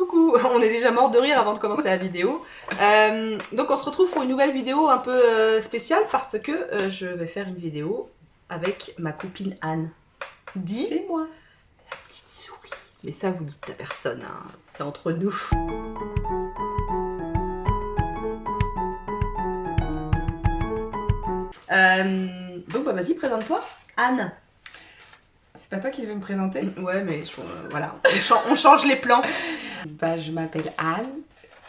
Coucou, on est déjà mort de rire avant de commencer la vidéo. Donc on se retrouve pour une nouvelle vidéo un peu spéciale parce que je vais faire une vidéo avec ma copine Anne. Dis, c'est moi. La petite souris. Mais ça vous dites à personne, hein. C'est entre nous. Donc bah vas-y, présente-toi. Anne. C'est pas toi qui veux me présenter? Ouais, mais voilà, on change les plans. Bah, je m'appelle Anne,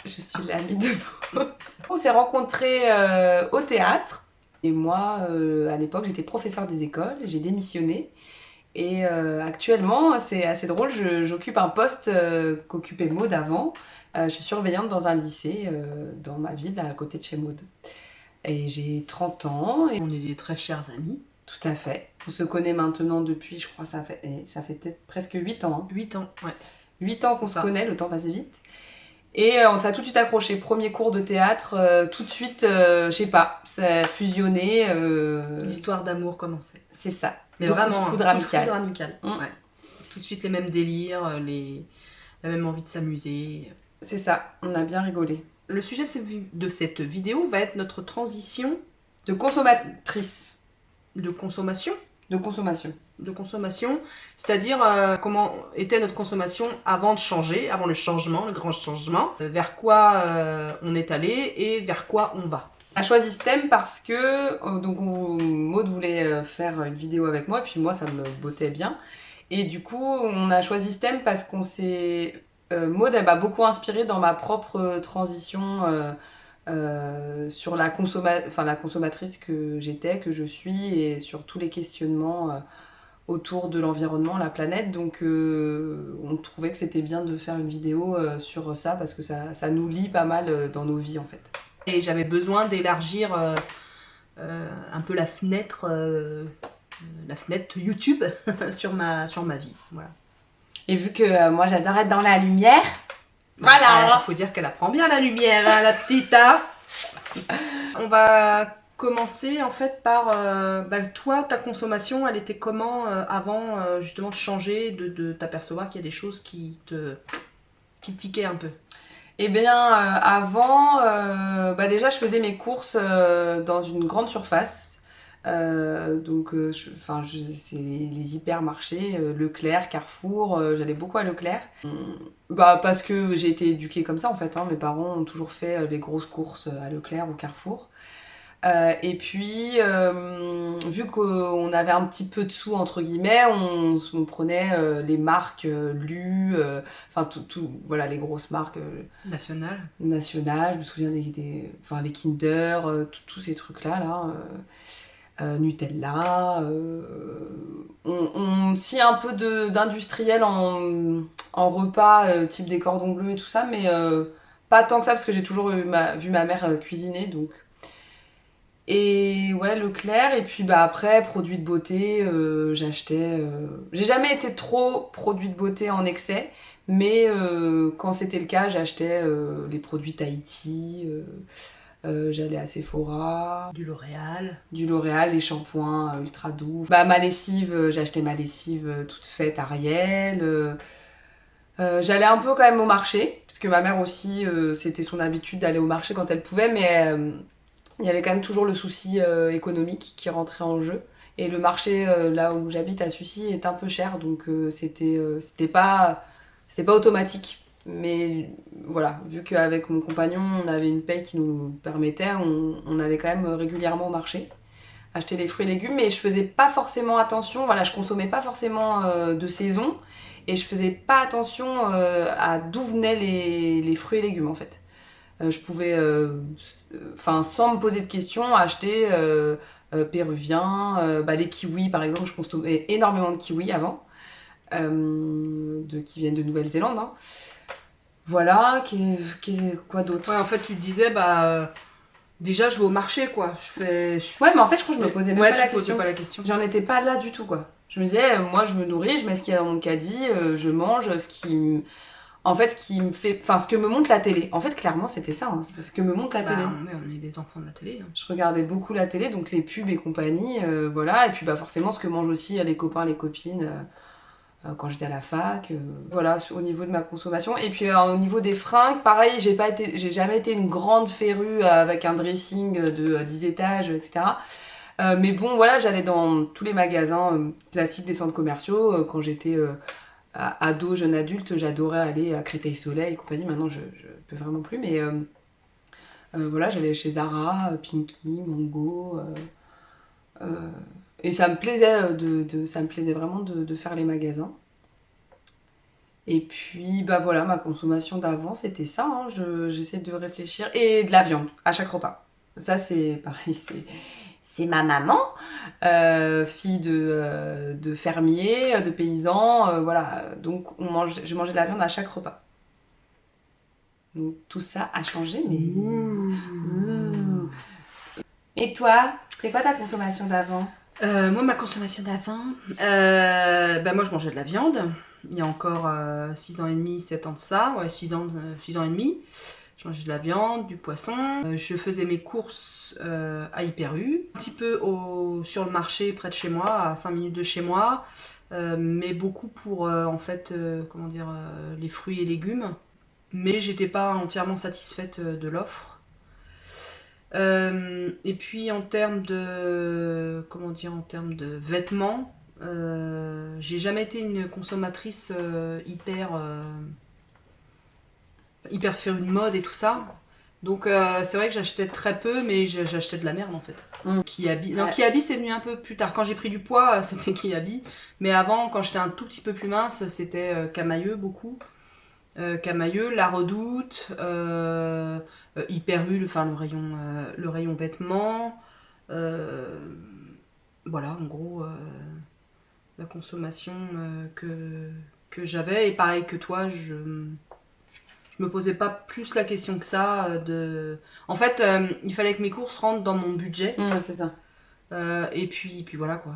je suis l'amie de Beau. On s'est rencontrés au théâtre. Et moi, à l'époque, j'étais professeure des écoles, j'ai démissionné. Et actuellement, c'est assez drôle, j'occupe un poste qu'occupait Maud avant. Je suis surveillante dans un lycée dans ma ville, à côté de chez Maud. Et j'ai 30 ans. Et on est des très chers amis. Tout à fait. On se connaît maintenant depuis, je crois, ça fait peut-être presque 8 ans. Hein. 8 ans, ouais. 8 ans qu'on se connaît, le temps passe vite. Et on s'est tout de suite accroché. Premier cours de théâtre, tout de suite, je sais pas, ça a fusionné. L'histoire d'amour commençait. C'est ça. Mais beaucoup vraiment, de foudre amicale. Foudre amicale. Ouais. Tout de suite les mêmes délires, la même envie de s'amuser. C'est ça, on a bien rigolé. Le sujet de cette vidéo va être notre transition de consommatrice. De consommation. De consommation. De consommation, c'est-à-dire comment était notre consommation avant de changer, avant le changement, le grand changement, vers quoi on est allé et vers quoi on va. On a choisi ce thème parce que donc Maud voulait faire une vidéo avec moi, et puis moi ça me bottait bien. Et du coup, on a choisi ce thème parce qu'on s'est... Maud, elle m'a beaucoup inspirée dans ma propre transition sur la consommatrice que j'étais, que je suis, et sur tous les questionnements autour de l'environnement, la planète. Donc on trouvait que c'était bien de faire une vidéo sur ça, parce que ça nous lie pas mal dans nos vies en fait. Et j'avais besoin d'élargir un peu la fenêtre YouTube sur ma vie. Voilà. Et vu que moi j'adore être dans la lumière, voilà, faut dire qu'elle apprend bien la lumière, hein, la petite. Hein. On va commencer en fait par toi, ta consommation, elle était comment avant justement de changer, de t'apercevoir qu'il y a des choses qui tiquaient un peu. Eh bien, avant, déjà je faisais mes courses dans une grande surface. C'est les hypermarchés, Leclerc, Carrefour, j'allais beaucoup à Leclerc. Parce que j'ai été éduquée comme ça en fait, hein. Mes parents ont toujours fait les grosses courses à Leclerc ou Carrefour. Et puis, vu qu'on avait un petit peu de sous, entre guillemets, on prenait les marques Lu, voilà, les grosses marques nationales, je me souviens les Kinder, tous ces trucs-là, Nutella, on scie un peu d'industriel en repas, type des cordons bleus et tout ça, mais pas tant que ça, parce que j'ai toujours vu ma mère cuisiner, donc... Et ouais, Leclerc, et puis après, produits de beauté, j'achetais... J'ai jamais été trop produits de beauté en excès, mais quand c'était le cas, j'achetais les produits Tahiti, j'allais à Sephora... Du L'Oréal, les shampoings ultra doux. Ma lessive, j'achetais ma lessive toute faite Ariel. J'allais un peu quand même au marché, parce que ma mère aussi, c'était son habitude d'aller au marché quand elle pouvait, mais... il y avait quand même toujours le souci économique qui rentrait en jeu. Et le marché, là où j'habite à Sucy, est un peu cher, donc c'était pas automatique. Mais voilà, vu qu'avec mon compagnon, on avait une paye qui nous permettait, on allait quand même régulièrement au marché, acheter les fruits et légumes, mais je faisais pas forcément attention, voilà, je consommais pas forcément de saison, et je faisais pas attention à d'où venaient les fruits et légumes en fait. Je pouvais, sans me poser de questions, acheter péruvien, les kiwis par exemple, je consommais énormément de kiwis avant, qui viennent de Nouvelle-Zélande. Hein. Voilà, quoi d'autre? Ouais, en fait, tu te disais, déjà, je vais au marché, quoi. Ouais, mais en fait, je crois que je me posais même pas la question. J'en étais pas là du tout, quoi. Je me disais, moi, je me nourris, je mets ce qu'il y a dans mon caddie, je mange ce qui me fait... Enfin, ce que me montre la télé. En fait, clairement, c'était ça. Hein. C'est ce que me montre la télé. Mais on est des enfants de la télé. Hein. Je regardais beaucoup la télé, donc les pubs et compagnie, voilà. Et puis, forcément, ce que mangent aussi les copains, les copines... quand j'étais à la fac. Voilà, au niveau de ma consommation. Et puis au niveau des fringues, pareil, j'ai jamais été une grande férue avec un dressing de 10 étages, etc. Mais bon, voilà, j'allais dans tous les magasins classiques des centres commerciaux. Quand j'étais ado, jeune adulte, j'adorais aller à Créteil-Soleil et compagnie. Maintenant, je peux vraiment plus, mais voilà, j'allais chez Zara, Pinky, Mango. Et ça me plaisait, ça me plaisait vraiment de faire les magasins. Et puis, bah voilà, ma consommation d'avant, c'était ça. Hein. J'essaie de réfléchir. Et de la viande, à chaque repas. Ça, c'est pareil, c'est ma maman, fille de fermier, de paysan, voilà. Donc, je mangeais de la viande à chaque repas. Donc, tout ça a changé, mais... Ouh. Et toi, c'est quoi ta consommation d'avant ? Moi, ma consommation d'avant, moi je mangeais de la viande. Il y a encore 6 ans et demi, 7 ans de ça, ouais, 6 ans et demi. Je mangeais de la viande, du poisson. Je faisais mes courses à Hyper U, un petit peu sur le marché près de chez moi, à 5 minutes de chez moi, mais beaucoup pour les fruits et légumes. Mais j'étais pas entièrement satisfaite de l'offre. Et puis en termes de vêtements, j'ai jamais été une consommatrice hyper férue de mode et tout ça. Donc c'est vrai que j'achetais très peu, mais j'achetais de la merde en fait. Kiabi. Non, Kiabi c'est venu un peu plus tard. Quand j'ai pris du poids, c'était Kiabi. Mais avant, quand j'étais un tout petit peu plus mince, c'était Camailleux beaucoup. Camailleux, La Redoute, Hyper U, le rayon vêtements. Voilà, en gros, la consommation que j'avais. Et pareil que toi, je me posais pas plus la question que ça. En fait, il fallait que mes courses rentrent dans mon budget. C'est ça. Et puis voilà quoi.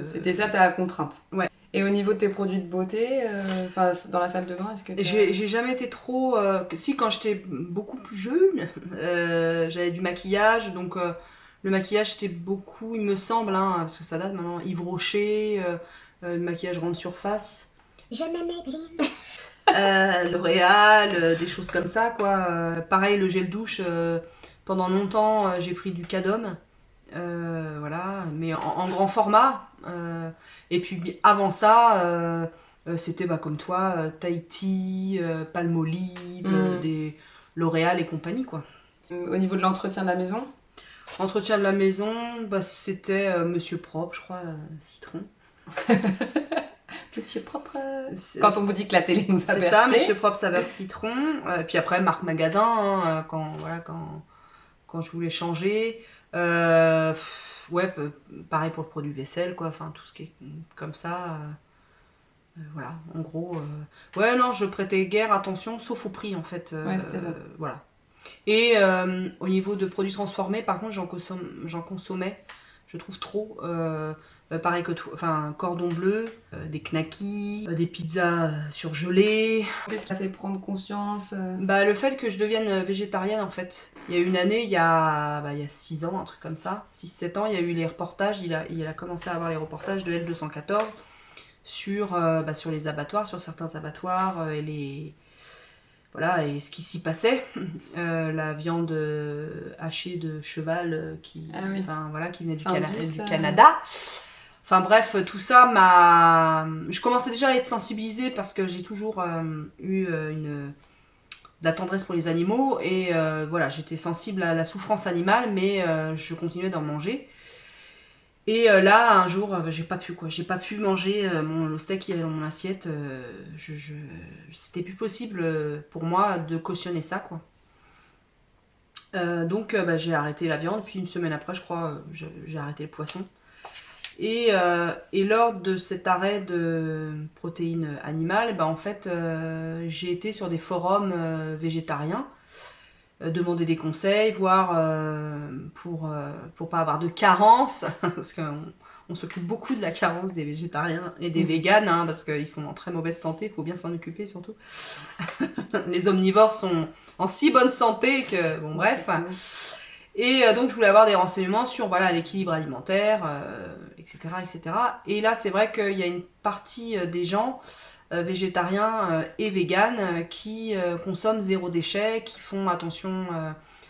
C'était ça ta contrainte. Ouais. Et au niveau de tes produits de beauté, dans la salle de bain, est-ce que j'ai jamais été trop... si, quand j'étais beaucoup plus jeune, j'avais du maquillage, donc le maquillage c'était beaucoup, il me semble, hein, parce que ça date maintenant, Yves Rocher, le maquillage grande surface. Je me maigris. L'Oréal, des choses comme ça, quoi. Pareil, le gel douche, pendant longtemps, j'ai pris du Cadom. Voilà, mais en grand format. Et puis avant ça, c'était comme toi, Tahiti, Palmolive, L'Oréal et compagnie, quoi. Au niveau de l'entretien de la maison ? Entretien de la maison, c'était Monsieur Propre, je crois, Citron. Monsieur Propre. Quand on vous dit que la télé nous a bercé. C'est ça, Monsieur Propre saveur citron. Puis après, marque magasin, hein, quand je voulais changer. Pareil pour le produit vaisselle, quoi. Enfin, tout ce qui est comme ça. Voilà, en gros. Ouais, non, je prêtais guère attention, sauf au prix, en fait. Ouais, c'était ça. Voilà. Et au niveau de produits transformés, par contre, j'en consommais, je trouve trop. Pareil que toi, enfin, cordon bleu, des knackis, des pizzas surgelées. Qu'est-ce qui t'a fait prendre conscience Le fait que je devienne végétarienne, en fait. Il y a une année, il y a 6 ans, un truc comme ça, 6-7 ans, il y a eu les reportages, il a commencé à avoir les reportages de L214 sur les abattoirs, sur certains abattoirs, et ce qui s'y passait. La viande hachée de cheval qui venait du Canada. Enfin bref, tout ça je commençais déjà à être sensibilisée parce que j'ai toujours eu de la tendresse pour les animaux et j'étais sensible à la souffrance animale, mais je continuais d'en manger. Et là, un jour, j'ai pas pu manger le steak qui avait dans mon assiette. C'était plus possible pour moi de cautionner ça, quoi. Donc j'ai arrêté la viande, puis une semaine après, je crois, j'ai arrêté le poisson. Et lors de cet arrêt de protéines animales, en fait, j'ai été sur des forums végétariens, demander des conseils, voir pour pas avoir de carence, parce qu'on s'occupe beaucoup de la carence des végétariens et des véganes, hein, parce qu'ils sont en très mauvaise santé, il faut bien s'en occuper surtout. Les omnivores sont en si bonne santé que, bon bref. Et donc je voulais avoir des renseignements sur voilà l'équilibre alimentaire, etc., etc. Et là c'est vrai qu'il y a une partie des gens végétariens et véganes qui consomment zéro déchet, qui font attention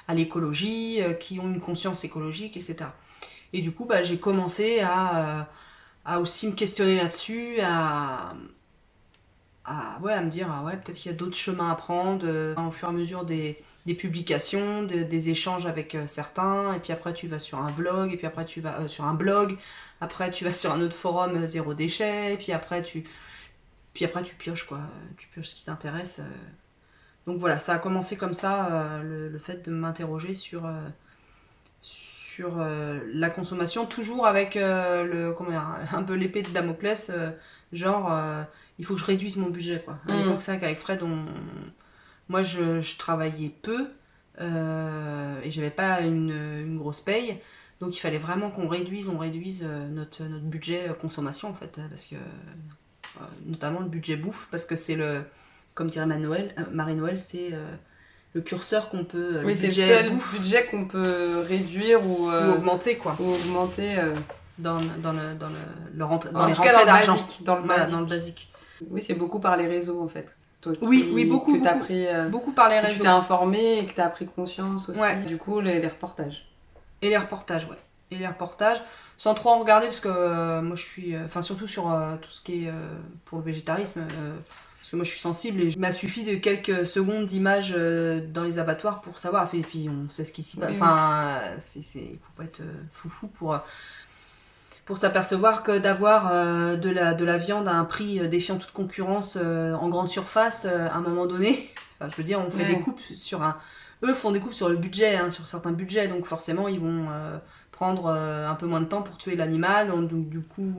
à l'écologie, qui ont une conscience écologique, etc. Et du coup bah, j'ai commencé à aussi me questionner là-dessus, à me dire ah ouais peut-être qu'il y a d'autres chemins à prendre au fur et à mesure des publications, des échanges avec certains, et puis après tu vas sur un vlog, et puis après tu vas sur un blog, après tu vas sur un autre forum zéro déchet, et puis après tu pioches quoi, tu pioches ce qui t'intéresse. Donc voilà, ça a commencé comme ça, le fait de m'interroger sur la consommation, toujours avec un peu l'épée de Damoclès, genre il faut que je réduise mon budget quoi. À l'époque c'est vrai qu'avec Fred moi je travaillais peu et j'avais pas une grosse paye, donc il fallait vraiment qu'on réduise notre budget consommation en fait, parce que notamment le budget bouffe, parce que c'est comme dirait Marie-Noël, c'est le curseur qu'on peut. Oui, c'est le seul budget qu'on peut réduire ou augmenter quoi. Ou augmenter dans les rentrées d'argent. Dans le basique. Oui, c'est beaucoup par les réseaux en fait. Toi oui, beaucoup. Que t'as pris, beaucoup par les réseaux. Tu t'es informé et que t'as pris conscience aussi. Ouais. Du coup, les reportages. Et les reportages, ouais. Et les reportages, sans trop en regarder, parce que moi je suis. Enfin, surtout sur tout ce qui est pour le végétarisme. Parce que moi je suis sensible et il m'a suffi de quelques secondes d'image dans les abattoirs pour savoir. Et puis on sait ce qui s'y passe. Enfin, il faut pas être foufou pour s'apercevoir que d'avoir de la viande à un prix défiant toute concurrence en grande surface à un moment donné. Enfin, je veux dire, on fait des coupes sur un. Eux font des coupes sur le budget, sur certains budgets, donc forcément ils vont prendre un peu moins de temps pour tuer l'animal. Donc du coup,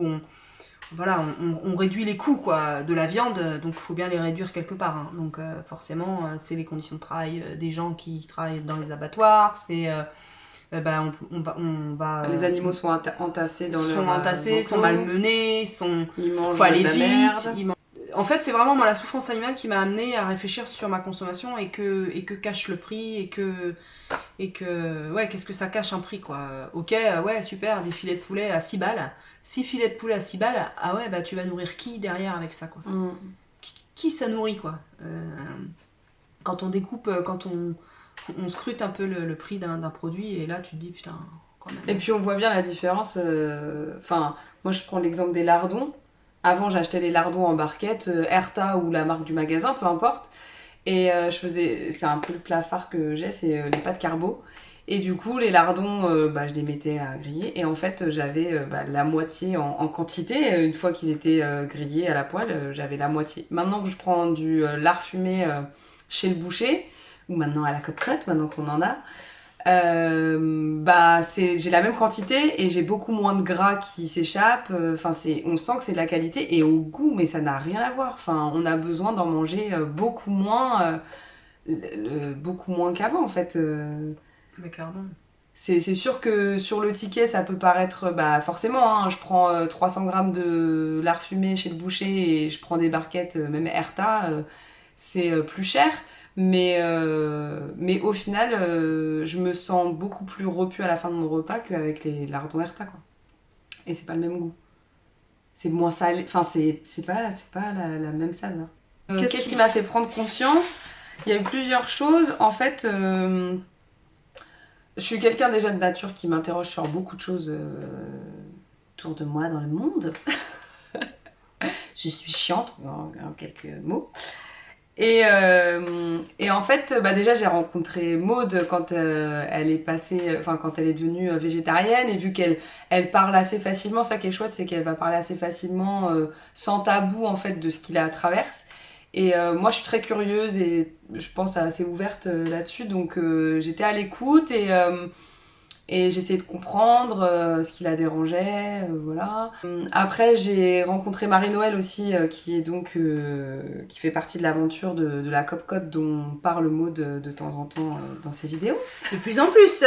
on réduit les coûts quoi, de la viande, donc il faut bien les réduire quelque part. Donc forcément, c'est les conditions de travail des gens qui travaillent dans les abattoirs, c'est on va les animaux sont entassés dans sont entassés, sont malmenés, ils mangent faut aller de la vite. merde. En fait, c'est vraiment moi la souffrance animale qui m'a amenée à réfléchir sur ma consommation et que cache le prix et que ouais, qu'est-ce que ça cache un prix quoi. OK, ouais, super, des filets de poulet à 6 balles. 6 filets de poulet à 6 balles. Ah ouais, bah tu vas nourrir qui derrière avec ça quoi. Qui ça nourrit quoi. Quand on découpe, quand on scrute un peu le prix d'un produit et là tu te dis putain quand même. Et puis on voit bien la différence. Enfin, moi je prends l'exemple des lardons. Avant j'achetais les lardons en barquette, Erta ou la marque du magasin, peu importe. Et c'est un peu le plat phare que j'ai, c'est les pâtes carbo. Et du coup les lardons, je les mettais à griller. Et en fait j'avais la moitié en quantité. Une fois qu'ils étaient grillés à la poêle, j'avais la moitié. Maintenant que je prends du lard fumé chez le boucher, ou maintenant à la cocotte, maintenant qu'on en a, j'ai la même quantité et j'ai beaucoup moins de gras qui s'échappe. On sent que c'est de la qualité et au goût, mais ça n'a rien à voir. Enfin, on a besoin d'en manger beaucoup moins qu'avant en fait. Mais clairement. C'est sûr que sur le ticket, ça peut paraître... forcément, je prends 300 grammes de lard fumé chez le boucher et je prends des barquettes, même Erta, c'est plus cher. Mais au final, je me sens beaucoup plus repue à la fin de mon repas qu'avec les lardons Erta, quoi. Et c'est pas le même goût. C'est moins salé. Enfin, c'est pas la même saveur. Qu'est-ce qui m'a fait prendre conscience ? Il y a eu plusieurs choses. En fait, je suis quelqu'un déjà de nature qui m'interroge sur beaucoup de choses autour de moi dans le monde. Je suis chiante, en quelques mots. Et en fait, déjà j'ai rencontré Maude quand elle est quand elle est devenue végétarienne, et vu qu'elle parle assez facilement, ça qui est chouette, c'est qu'elle va parler assez facilement, sans tabou en fait de ce qu'il la traverse. Et moi je suis très curieuse et je pense assez ouverte là-dessus, donc j'étais à l'écoute et j'essayais de comprendre ce qui la dérangeait, voilà. Après, j'ai rencontré Marie-Noël aussi, qui fait partie de l'aventure de la Copcotte dont parle Maud de temps en temps dans ses vidéos. De plus en plus.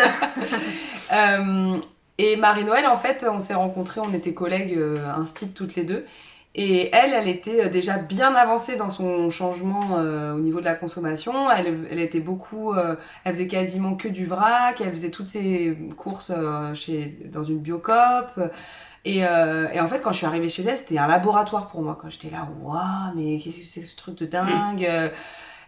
Et Marie-Noël, en fait, on s'est rencontrés, on était collègues instit toutes les deux. Et elle était déjà bien avancée dans son changement au niveau de la consommation. Elle était beaucoup... elle faisait quasiment que du vrac, elle faisait toutes ses courses dans une Biocoop. Et en fait, quand je suis arrivée chez elle, c'était un laboratoire pour moi. Quand j'étais là, waouh, mais qu'est-ce que c'est que ce truc de dingue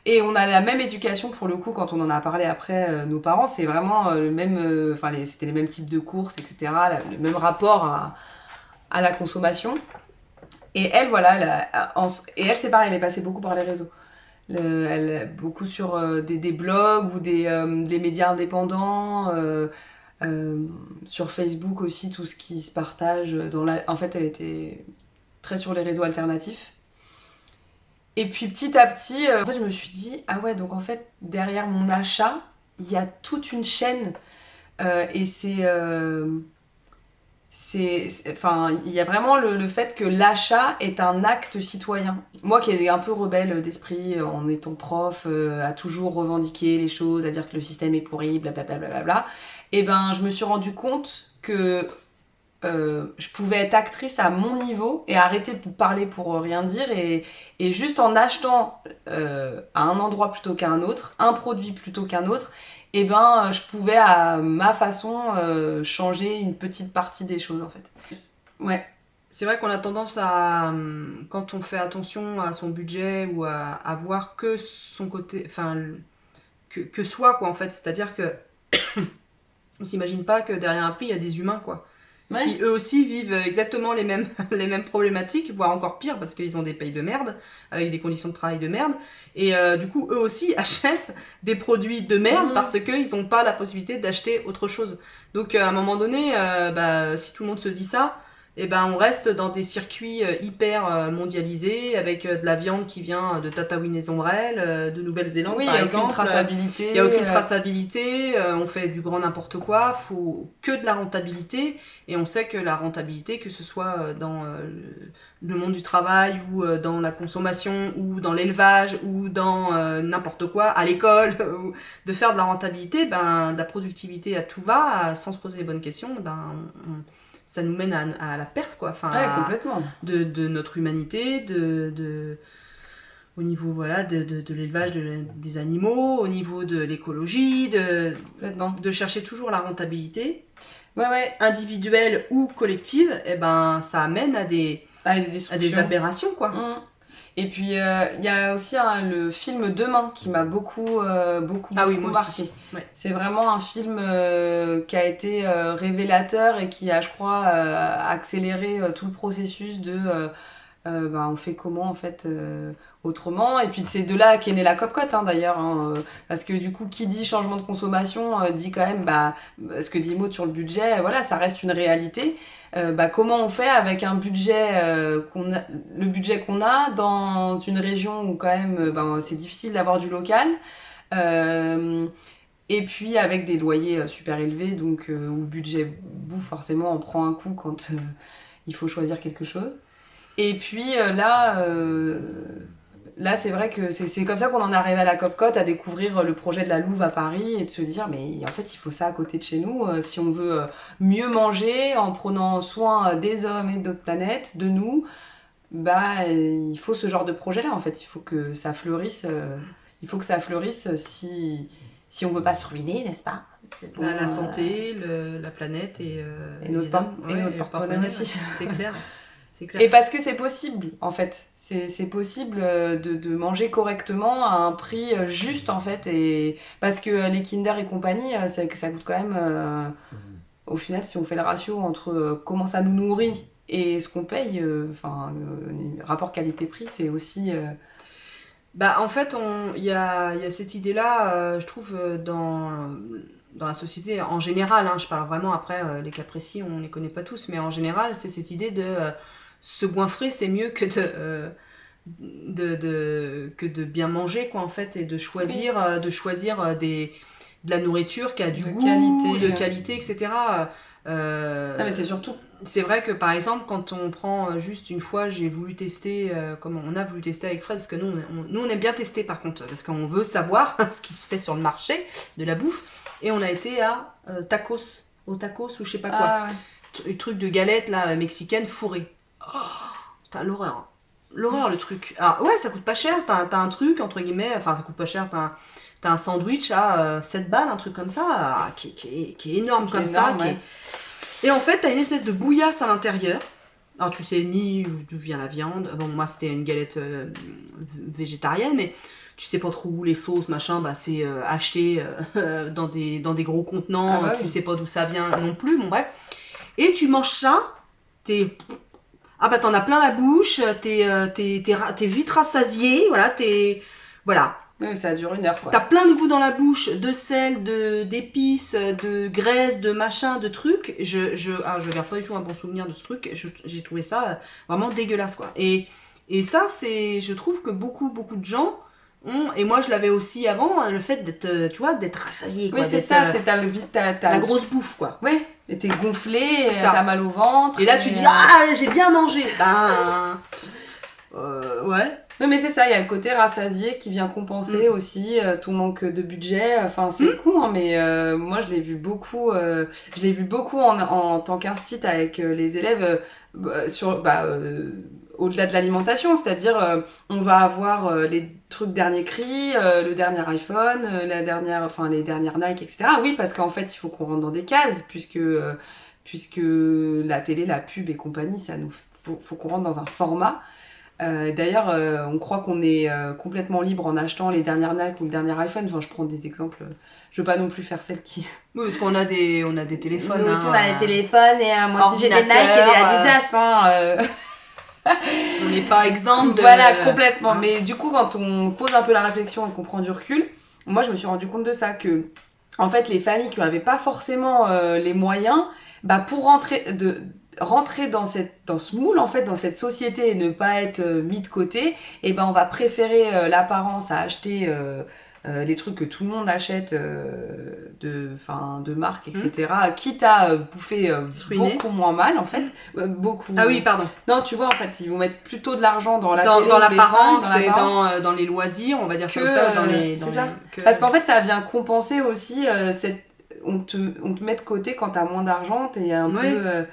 Et on a la même éducation pour le coup quand on en a parlé après nos parents. C'est vraiment le même... c'était les mêmes types de courses, etc. Le même rapport à la consommation. Et elle, voilà, et elle, c'est pareil, elle est passée beaucoup par les réseaux. Beaucoup sur des blogs ou des médias indépendants, sur Facebook aussi, tout ce qui se partage. En fait, elle était très sur les réseaux alternatifs. Et puis petit à petit, en fait, je me suis dit, ah ouais, donc en fait, derrière mon achat, il y a toute une chaîne. Et il y a vraiment le fait que l'achat est un acte citoyen. Moi qui est un peu rebelle d'esprit en étant prof, à toujours revendiquer les choses, à dire que le système est pourri, blablabla, et ben je me suis rendu compte que je pouvais être actrice à mon niveau et arrêter de parler pour rien dire et juste en achetant à un endroit plutôt qu'à un autre, un produit plutôt qu'un autre, et ben je pouvais à ma façon changer une petite partie des choses en fait. Ouais. C'est vrai qu'on a tendance à, quand on fait attention à son budget ou à voir que son côté, enfin, que soi quoi en fait, c'est-à-dire que on s'imagine pas que derrière un prix il y a des humains quoi. Ouais. Qui eux aussi vivent exactement les mêmes problématiques, voire encore pire parce qu'ils ont des payes de merde, avec des conditions de travail de merde, et du coup eux aussi achètent des produits de merde parce qu'ils n'ont pas la possibilité d'acheter autre chose. Donc à un moment donné, si tout le monde se dit ça, et ben on reste dans des circuits hyper mondialisés avec de la viande qui vient de Tataouine et Ombrelle, de Nouvelle-Zélande par exemple. Aucune traçabilité. Il y a aucune traçabilité, on fait du grand n'importe quoi, faut que de la rentabilité, et on sait que la rentabilité, que ce soit dans le monde du travail ou dans la consommation ou dans l'élevage ou dans n'importe quoi, à l'école, de faire de la rentabilité, de la productivité à tout va, sans se poser les bonnes questions, ça nous mène à la perte quoi, enfin complètement. De notre humanité, au niveau voilà de l'élevage des animaux, au niveau de l'écologie, de chercher toujours la rentabilité, individuelle ou collective, et ça amène à des aberrations quoi. Et puis il y a aussi le film Demain qui m'a beaucoup marqué. Ouais. C'est vraiment un film qui a été révélateur et qui a, je crois, accéléré tout le processus de on fait comment en fait autrement. Et puis c'est de là qu'est née la COP-COT d'ailleurs, parce que du coup qui dit changement de consommation dit quand même ce que dit Maud sur le budget, voilà, ça reste une réalité. Comment on fait avec un budget le budget qu'on a dans une région où quand même c'est difficile d'avoir du local, et puis avec des loyers super élevés, donc où le budget bouffe forcément, on prend un coup quand il faut choisir quelque chose. Et puis là, c'est vrai que c'est comme ça qu'on en est arrivé à la COP-COT, à découvrir le projet de la Louve à Paris et de se dire, mais en fait, il faut ça à côté de chez nous. Si on veut mieux manger en prenant soin des hommes et d'autres planètes, de nous, il faut ce genre de projet-là, en fait. Il faut que ça fleurisse, si on veut pas se ruiner, n'est-ce pas? Bon, la santé, la planète et notre porte-monnaie aussi. C'est clair. Et parce que c'est possible, en fait. C'est possible de manger correctement à un prix juste, en fait. Et parce que les Kinder et compagnie, ça coûte quand même... au final, si on fait le ratio entre comment ça nous nourrit et ce qu'on paye, rapport qualité-prix, c'est aussi... En fait, il y a cette idée-là, je trouve, dans la société en général, je parle vraiment après, les cas précis, on les connaît pas tous, mais en général, c'est cette idée de se goinfrer, c'est mieux que de bien manger, quoi, en fait, et de choisir, de la nourriture qui a du goût, de qualité, etc. mais c'est surtout... C'est vrai que par exemple, quand on prend juste une fois, j'ai voulu tester, on a voulu tester avec Fred, parce que nous on aime bien tester par contre, parce qu'on veut savoir ce qui se fait sur le marché de la bouffe, et on a été à tacos ou je sais pas quoi, le truc de galette là, mexicaine fourrée. Oh, Putain, l'horreur. Hein. L'horreur, le truc. Alors, ouais, ça coûte pas cher. T'as un truc, entre guillemets, enfin, ça coûte pas cher. T'as un sandwich à 7 balles, un truc comme ça, qui est énorme comme ça. Ouais. Et en fait, t'as une espèce de bouillasse à l'intérieur. Alors, tu sais ni d'où vient la viande. Bon, moi, c'était une galette végétarienne, mais tu sais pas trop où les sauces, machin, bah, c'est acheté dans des gros contenants. Ah, bah, tu sais pas d'où ça vient non plus, bon, bref. Et tu manges ça, ah bah t'en as plein la bouche, t'es vite rassasié, voilà, voilà. Oui, ça dure 1 heure, quoi. T'as plein de goût dans la bouche, de sel, d'épices, de graisse, de machin, de trucs. Je garde pas du tout un bon souvenir de ce truc. J'ai trouvé ça vraiment dégueulasse, quoi. Et ça, je trouve que beaucoup de gens ont, et moi je l'avais aussi avant, le fait d'être, tu vois, d'être rassasié, quoi. Oui, c'est ça, c'est la grosse bouffe, quoi. Ouais, et t'es gonflé, t'as mal au ventre. Et là, tu dis, j'ai bien mangé. Ben, ouais. Oui, mais c'est ça, il y a le côté rassasié qui vient compenser aussi ton manque de budget. Enfin, c'est con, hein, mais moi, je l'ai vu beaucoup en tant qu'instit avec les élèves au-delà de l'alimentation, c'est-à-dire on va avoir les trucs dernier cri, le dernier iPhone, les dernières Nike, etc. Oui, parce qu'en fait, il faut qu'on rentre dans des cases, puisque la télé, la pub et compagnie, faut qu'on rentre dans un format. D'ailleurs, on croit qu'on est complètement libre en achetant les dernières Nike ou le dernier iPhone. Enfin, je prends des exemples. Je veux pas non plus faire celle qui... Oui, parce qu'on a des téléphones. Nous aussi, on a des téléphones et moi aussi j'ai des Nike et des Adidas. On n'est pas exempt de... Voilà, complètement. Mais du coup, quand on pose un peu la réflexion et qu'on prend du recul, moi, je me suis rendu compte de ça, que en fait, les familles qui n'avaient pas forcément les moyens, bah, pour rentrer dans ce moule, en fait, dans cette société et ne pas être mis de côté, et ben on va préférer l'apparence à acheter les trucs que tout le monde achète de marque, etc. Quitte à bouffer beaucoup moins mal, en fait. Beaucoup... Ah oui, pardon. Non, tu vois, en fait, ils vont mettre plutôt de l'argent dans l'apparence et dans les loisirs, on va dire comme ça. Parce qu'en fait, ça vient compenser aussi on te met de côté quand t'as moins d'argent, t'es un peu...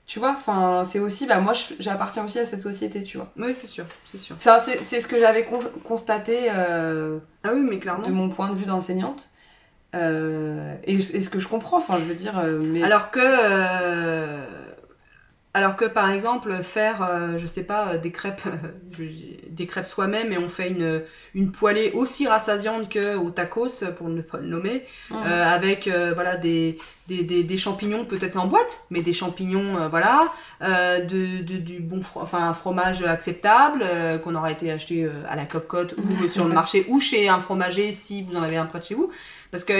tu vois, enfin, c'est aussi, moi j'appartiens aussi à cette société, tu vois. Oui, c'est sûr. Enfin, c'est ce que j'avais constaté ah oui, mais clairement. De mon point de vue d'enseignante. Et ce que je comprends, enfin, je veux dire... mais... Alors que par exemple, faire, je sais pas, des crêpes soi-même, et on fait une poêlée aussi rassasiante que au tacos, pour ne pas le nommer, avec voilà des champignons peut-être en boîte, mais des champignons du bon fromage acceptable qu'on aurait été acheté à la Cocotte ou sur le marché ou chez un fromager si vous en avez un près de chez vous, parce que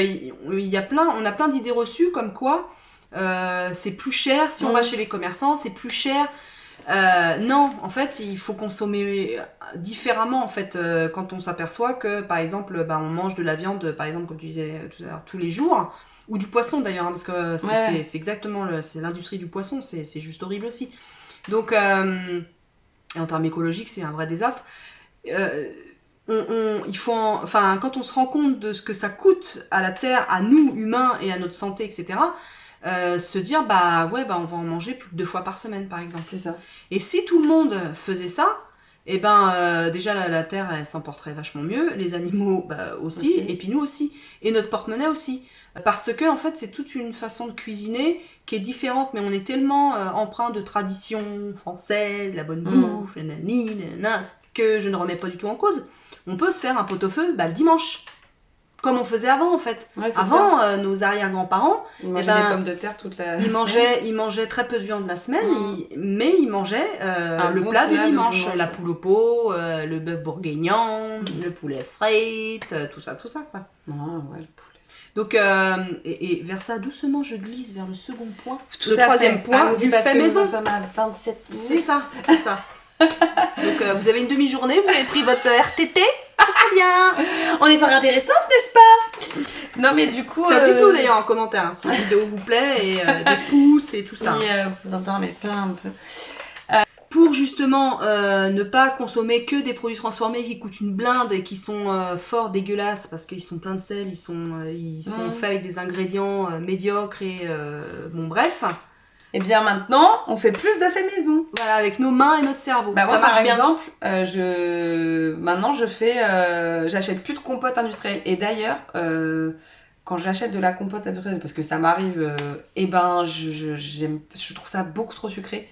on a plein d'idées reçues comme quoi c'est plus cher si on va chez les commerçants, c'est plus cher. Non, en fait, il faut consommer différemment, en fait, quand on s'aperçoit que, par exemple, on mange de la viande, par exemple, comme tu disais tout à l'heure, tous les jours, ou du poisson d'ailleurs, hein, parce que c'est exactement c'est l'industrie du poisson, c'est juste horrible aussi. Donc, et en termes écologiques, c'est un vrai désastre. Il faut quand on se rend compte de ce que ça coûte à la terre, à nous, humains, et à notre santé, etc., se dire on va en manger plus de 2 fois par semaine, par exemple. C'est ça. Et si tout le monde faisait ça, déjà la terre elle s'en porterait vachement mieux, les animaux aussi, et puis nous aussi, et notre porte-monnaie aussi, parce que en fait c'est toute une façon de cuisiner qui est différente, mais on est tellement empreint de tradition française, la bonne bouffe, que je ne remets pas du tout en cause. On peut se faire un pot-au-feu le dimanche, comme on faisait avant, en fait. Avant, nos arrière-grands-parents, ils mangeaient des pommes de terre toute la semaine. Ils mangeaient très peu de viande la semaine, mais ils mangeaient le plat du dimanche. La poule au pot, le bœuf bourguignon, le poulet frites, tout ça, quoi. Le poulet. Donc, et vers ça, doucement, je glisse vers le second point. Le troisième point, du fait maison. Nous sommes à 27 minutes. C'est ça. Donc, vous avez une demi-journée, vous avez pris votre RTT. Très bien. On est fort intéressante, n'est-ce pas? Non, mais du coup... Dites-nous d'ailleurs en commentaire si la vidéo vous plaît, et des pouces et tout ça. Si vous entendez plein un peu. Pour justement ne pas consommer que des produits transformés qui coûtent une blinde et qui sont fort dégueulasses parce qu'ils sont pleins de sel, ils sont faits avec des ingrédients médiocres et bref. Et bien maintenant, on fait plus de fait maison. Voilà, avec nos mains et notre cerveau. Bah ça moi, marche par bien. exemple, maintenant je fais, j'achète plus de compote industrielle. Et d'ailleurs, quand j'achète de la compote industrielle, parce que ça m'arrive, je trouve ça beaucoup trop sucré.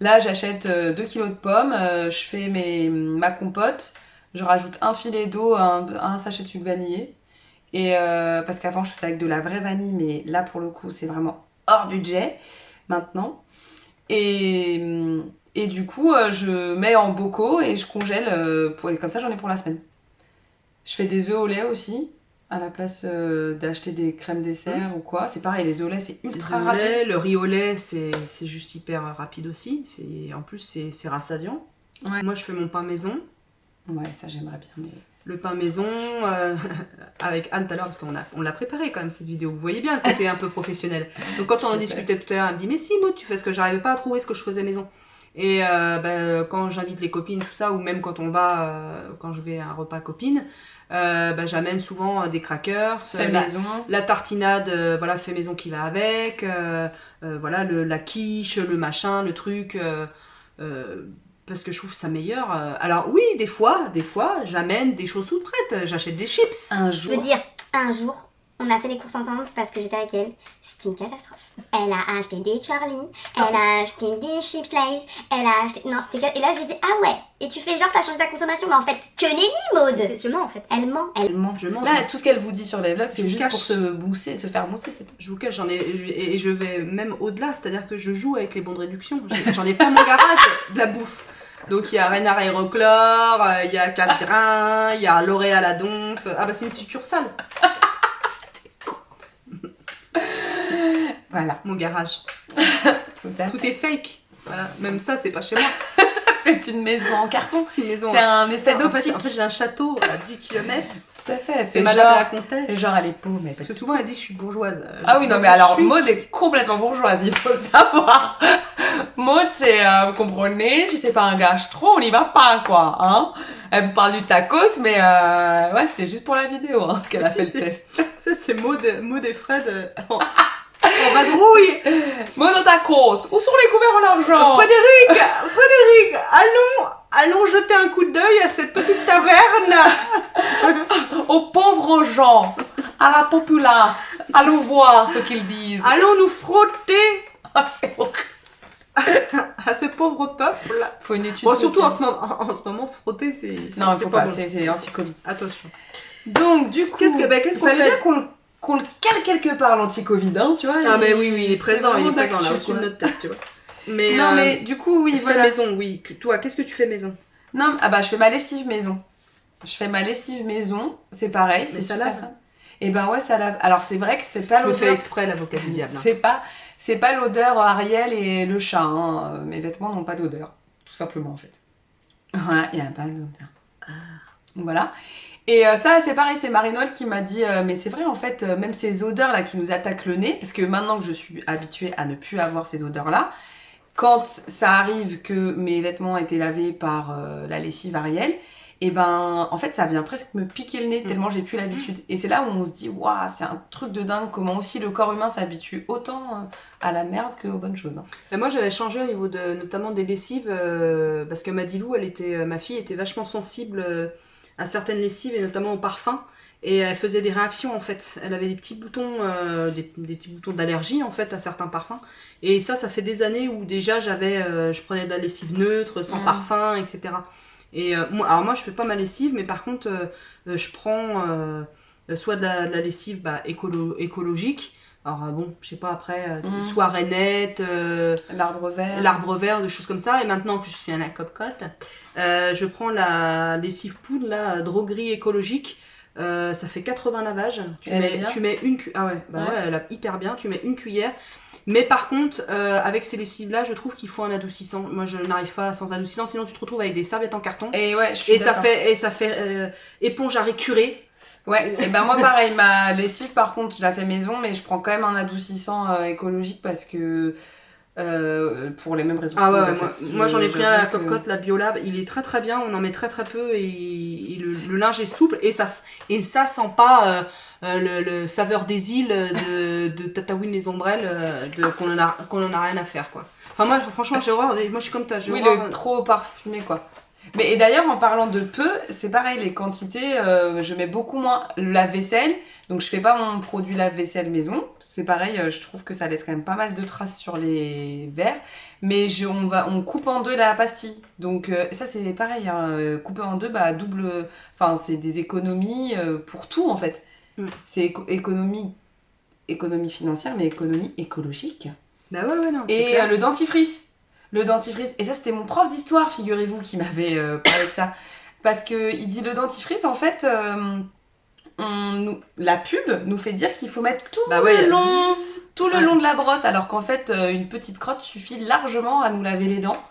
Là, j'achète 2 kilos de pommes, je fais ma compote, je rajoute un filet d'eau, un sachet de sucre vanillé. Et parce qu'avant, je faisais avec de la vraie vanille, mais là, pour le coup, c'est vraiment hors budget maintenant. Et du coup, je mets en bocaux et je congèle, et comme ça, j'en ai pour la semaine. Je fais des œufs au lait aussi, à la place d'acheter des crèmes dessert ou quoi. C'est pareil, les œufs au lait, c'est ultra rapide. Lait, le riz au lait, c'est juste hyper rapide aussi. En plus, c'est rassasiant. Ouais. Moi, je fais mon pain maison. Ouais, ça j'aimerais bien. Mais... Le pain maison, avec Anne tout à l'heure, parce qu'on l'a préparé quand même cette vidéo. Vous voyez bien le côté un peu professionnel. Donc quand on en discutait tout à l'heure, elle me dit « Mais si, Maud, tu fais ce que j'arrivais pas à trouver ce que je faisais maison. » Et quand j'invite les copines, tout ça, ou même quand on va, quand je vais à un repas copine, j'amène souvent des crackers, la tartinade, voilà, fait maison qui va avec, voilà, la quiche, le machin, le truc, parce que je trouve ça meilleur. Alors oui, des fois, j'amène des choses toutes prêtes, j'achète des chips. Je veux dire, un jour, on a fait les courses ensemble parce que j'étais avec elle. C'était une catastrophe. Elle a acheté des Charlie, elle a acheté des chips Lay's, elle a acheté... Non, c'était... Et là, j'ai dit, ah ouais, et tu fais genre, t'as changé ta consommation, mais en fait, que nenni, Maud. Je mens, en fait. Elle ment. Je mens. Là, tout ce qu'elle vous dit sur les vlogs, c'est juste pour se faire mousser. Je vous cache, et je vais même au-delà, c'est-à-dire que je joue avec les bons de réduction. J'en ai pas mon garage de la bouffe. Donc il y a Rénard Aérochlore, il y a Casse-Grain, il y a L'Oréal à Donf. Ah bah c'est une succursale. Voilà. Mon garage. Tout est fake. Voilà. Même ça, c'est pas chez moi. C'est une maison en carton. C'est une maison. C'est un effet d'optique. En fait, j'ai un château à 10 km. Tout à fait. C'est Madame la Comtesse. Genre, elle est pauvre, mais parce que souvent, elle dit que je suis bourgeoise. Ah oui, non, mais alors, Maud est complètement bourgeoise, il faut le savoir. Maud, c'est, vous comprenez, si c'est pas un gastro, on n'y va pas, quoi, hein. Elle vous parle du tacos, mais ouais, c'était juste pour la vidéo, hein, qu'elle a fait le test. Ça, c'est Maud et Fred en vadrouille. Maud au tacos, où sont les couverts en argent? Frédéric, allons jeter un coup d'œil à cette petite taverne. Aux pauvres gens, à la populace, allons voir ce qu'ils disent. Allons nous frotter. Ah, c'est horrible. À ce pauvre peuple. Faut une étude. Bon, surtout en ce moment, se frotter, c'est non, il faut pas, bon. c'est anti-Covid. Attention. Donc, du coup, qu'est-ce qu'on fait bien qu'on le cale quelque part, l'anti-Covid, hein, tu vois. Ah, mais oui, il est présent, là, au-dessus de notre tête, tu vois. Mais, non, mais du coup, oui, voilà. Maison, oui. Toi, qu'est-ce que tu fais maison? Non, je fais ma lessive maison. C'est pareil, c'est super ça. Et ben ouais, ça lave. Alors, c'est vrai que c'est pas l'odeur. Je le fais exprès, l'avocat du diable. C'est pas l'odeur Ariel et le chat, hein. Mes vêtements n'ont pas d'odeur, tout simplement en fait. Ouais, il n'y a pas d'odeur. Voilà. Et ça, c'est pareil, c'est Marie-Noël qui m'a dit mais c'est vrai en fait, même ces odeurs là qui nous attaquent le nez, parce que maintenant que je suis habituée à ne plus avoir ces odeurs là, quand ça arrive que mes vêtements étaient lavés par la lessive Ariel, et ben en fait ça vient presque me piquer le nez tellement j'ai plus l'habitude. Et c'est là où on se dit waouh, c'est un truc de dingue comment aussi le corps humain s'habitue autant à la merde qu'aux bonnes choses. Hein. Et moi j'avais changé au niveau notamment des lessives parce que Madilou, ma fille était vachement sensible à certaines lessives et notamment au parfum. Et elle faisait des réactions en fait. Elle avait des petits boutons, des petits boutons d'allergie en fait à certains parfums. Et ça fait des années où déjà je prenais de la lessive neutre, sans parfum, etc. Et moi je fais pas ma lessive, mais par contre je prends soit de la lessive écologique. Alors bon, je sais pas après, soit Rainette, l'arbre vert, des choses comme ça. Et maintenant que je suis à la cocotte, je prends la lessive poudre, là, droguerie écologique. Ça fait 80 lavages. Tu mets une cuillère. Ah ouais, ouais, elle a hyper bien. Tu mets une cuillère. Mais par contre, avec ces lessives-là, je trouve qu'il faut un adoucissant. Moi, je n'arrive pas sans adoucissant, sinon tu te retrouves avec des serviettes en carton. Et ouais, ça fait éponge à récurer. Ouais, et ben moi pareil, ma lessive par contre, je la fais maison, mais je prends quand même un adoucissant écologique parce que pour les mêmes raisons. Ah ouais, moi j'en ai pris un à la Copcote, la Biolab, il est très très bien, on en met très très peu et le linge est souple et ça sent pas le saveur des îles de Tataouine les ombrelles, qu'on en a rien à faire, quoi. Enfin, moi, franchement, j'ai horreur. Moi, je suis comme toi. Oui, le trop parfumé, quoi. Mais et d'ailleurs, en parlant de peu, c'est pareil, les quantités, je mets beaucoup moins le lave-vaisselle. Donc, je fais pas mon produit lave-vaisselle maison. C'est pareil, je trouve que ça laisse quand même pas mal de traces sur les verres. Mais on coupe en deux la pastille. Donc, ça, c'est pareil, hein, couper en deux, double. Enfin, c'est des économies pour tout, en fait. C'est économie financière, mais économie écologique. Bah ouais, non. Et clair. Le dentifrice. Et ça, c'était mon prof d'histoire, figurez-vous, qui m'avait parlé de ça. Parce qu'il dit le dentifrice, en fait, la pub nous fait dire qu'il faut mettre tout le long de la brosse, alors qu'en fait, une petite crotte suffit largement à nous laver les dents.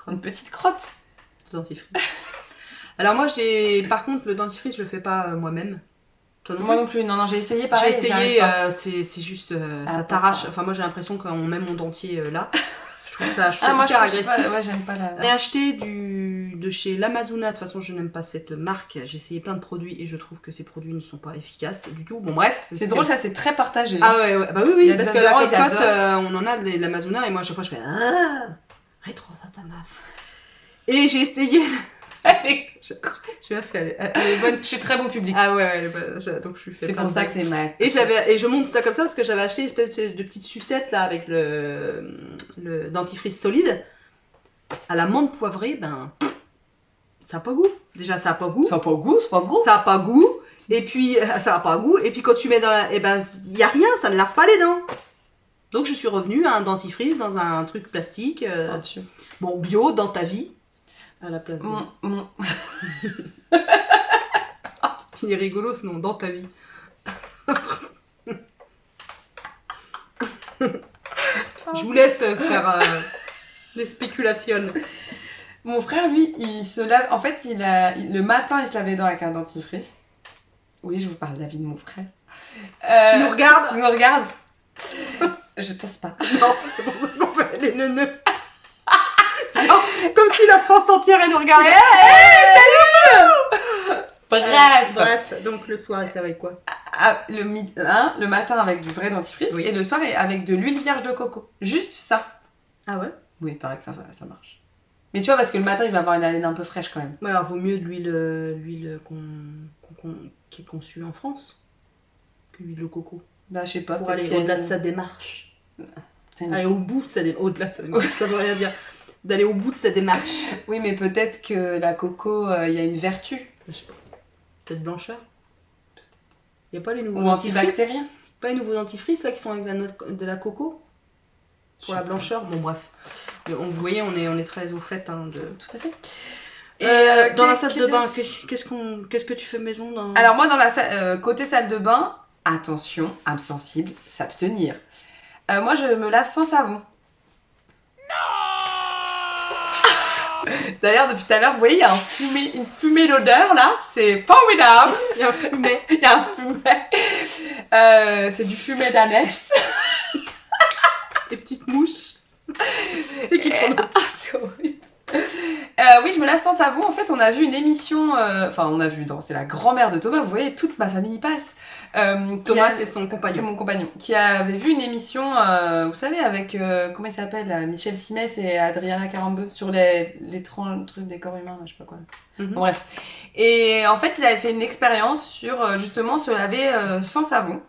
Une petite crotte. Dentifrice. Alors moi, par contre, le dentifrice, je le fais pas moi-même. Moi non plus, non, j'ai essayé pareil. J'ai essayé, c'est juste, ça t'arrache. Enfin, moi j'ai l'impression qu'on met mon dentier là. Je trouve ça hyper agressif. Ouais, j'aime pas J'ai acheté de chez l'Amazona. De toute façon, je n'aime pas cette marque. J'ai essayé plein de produits et je trouve que ces produits ne sont pas efficaces du tout. Bon, bref. C'est drôle, ça, c'est très partagé. Ah ouais. Bah oui, parce que la cocotte, on en a de l'Amazona et moi, à chaque fois, je fais rétro, ça t'amaf. Et j'ai essayé. Je sais pas ce qu'elle est bonne. Je suis très bon public. Ah ouais, donc je fais. C'est pour ça que c'est mal. Et je monte ça comme ça parce que j'avais acheté une espèce de petite sucette là avec le dentifrice solide à la menthe poivrée. Ça a pas goût. Déjà, ça a pas goût. Ça a pas goût. Ça a pas goût. Et puis ça a pas goût. Et puis quand tu mets dans y a rien, ça ne lave pas les dents. Donc je suis revenue à un dentifrice dans un truc plastique. Bon, bio dans ta vie. À la place de... Il est rigolo ce nom, dans ta vie. Je vous laisse faire les spéculations. Mon frère, lui, il se lave... En fait, le matin, il se lave les dents avec un dentifrice. Oui, je vous parle de la vie de mon frère. Si tu nous regardes... Si tu nous regardes... Je pense pas. Non, c'est pour ça qu'on fait les neuneux. Genre, comme si la France entière elle nous regardait. Salut. Bref, donc le soir, il servait quoi? Le matin avec du vrai dentifrice, oui. Et le soir avec de l'huile vierge de coco. Juste ça. Ah ouais? Oui, il paraît que ça marche. Mais tu vois, parce que le matin, il va avoir une haleine un peu fraîche quand même. Mais alors, vaut mieux de l'huile qui est conçue en France que l'huile de coco. Bah, je sais pas. Pour aller au-delà de sa démarche. Aller au bout de sa démarche. Au-delà de sa démarche, ça veut rien dire. D'aller au bout de sa démarche. Oui, mais peut-être que la coco, il y a une vertu. Je sais pas. Peut-être blancheur. Il n'y a pas les nouveaux dentifrices. Ou antibactérien. Pas les nouveaux dentifrices, là, qui sont avec de la coco pour la blancheur. Bon, bref. Vous voyez, on est très au fait. Tout à fait. Et dans la salle de bain, qu'est-ce que tu fais maison dans... Alors moi, dans la côté salle de bain, attention, âme sensible, s'abstenir. Moi, je me lave sans savon. D'ailleurs, depuis tout à l'heure, vous voyez, il y a une fumée d'odeur là, c'est formidable. Il y a un fumet. C'est du fumet d'ânesse. Des petites mouches. C'est qui tourne au-dessus. C'est horrible. Oui, je me lave sans savon. En fait, on a vu une émission. C'est la grand-mère de Thomas. Vous voyez, toute ma famille y passe. Thomas, c'est son compagnon. C'est mon compagnon. Qui avait vu une émission, vous savez, avec. Comment il s'appelle Michel Simès et Adriana Carambeu. Sur les trucs des corps humains, là, je sais pas quoi. Mm-hmm. Bon, bref. Et en fait, il avait fait une expérience sur justement se laver sans savon.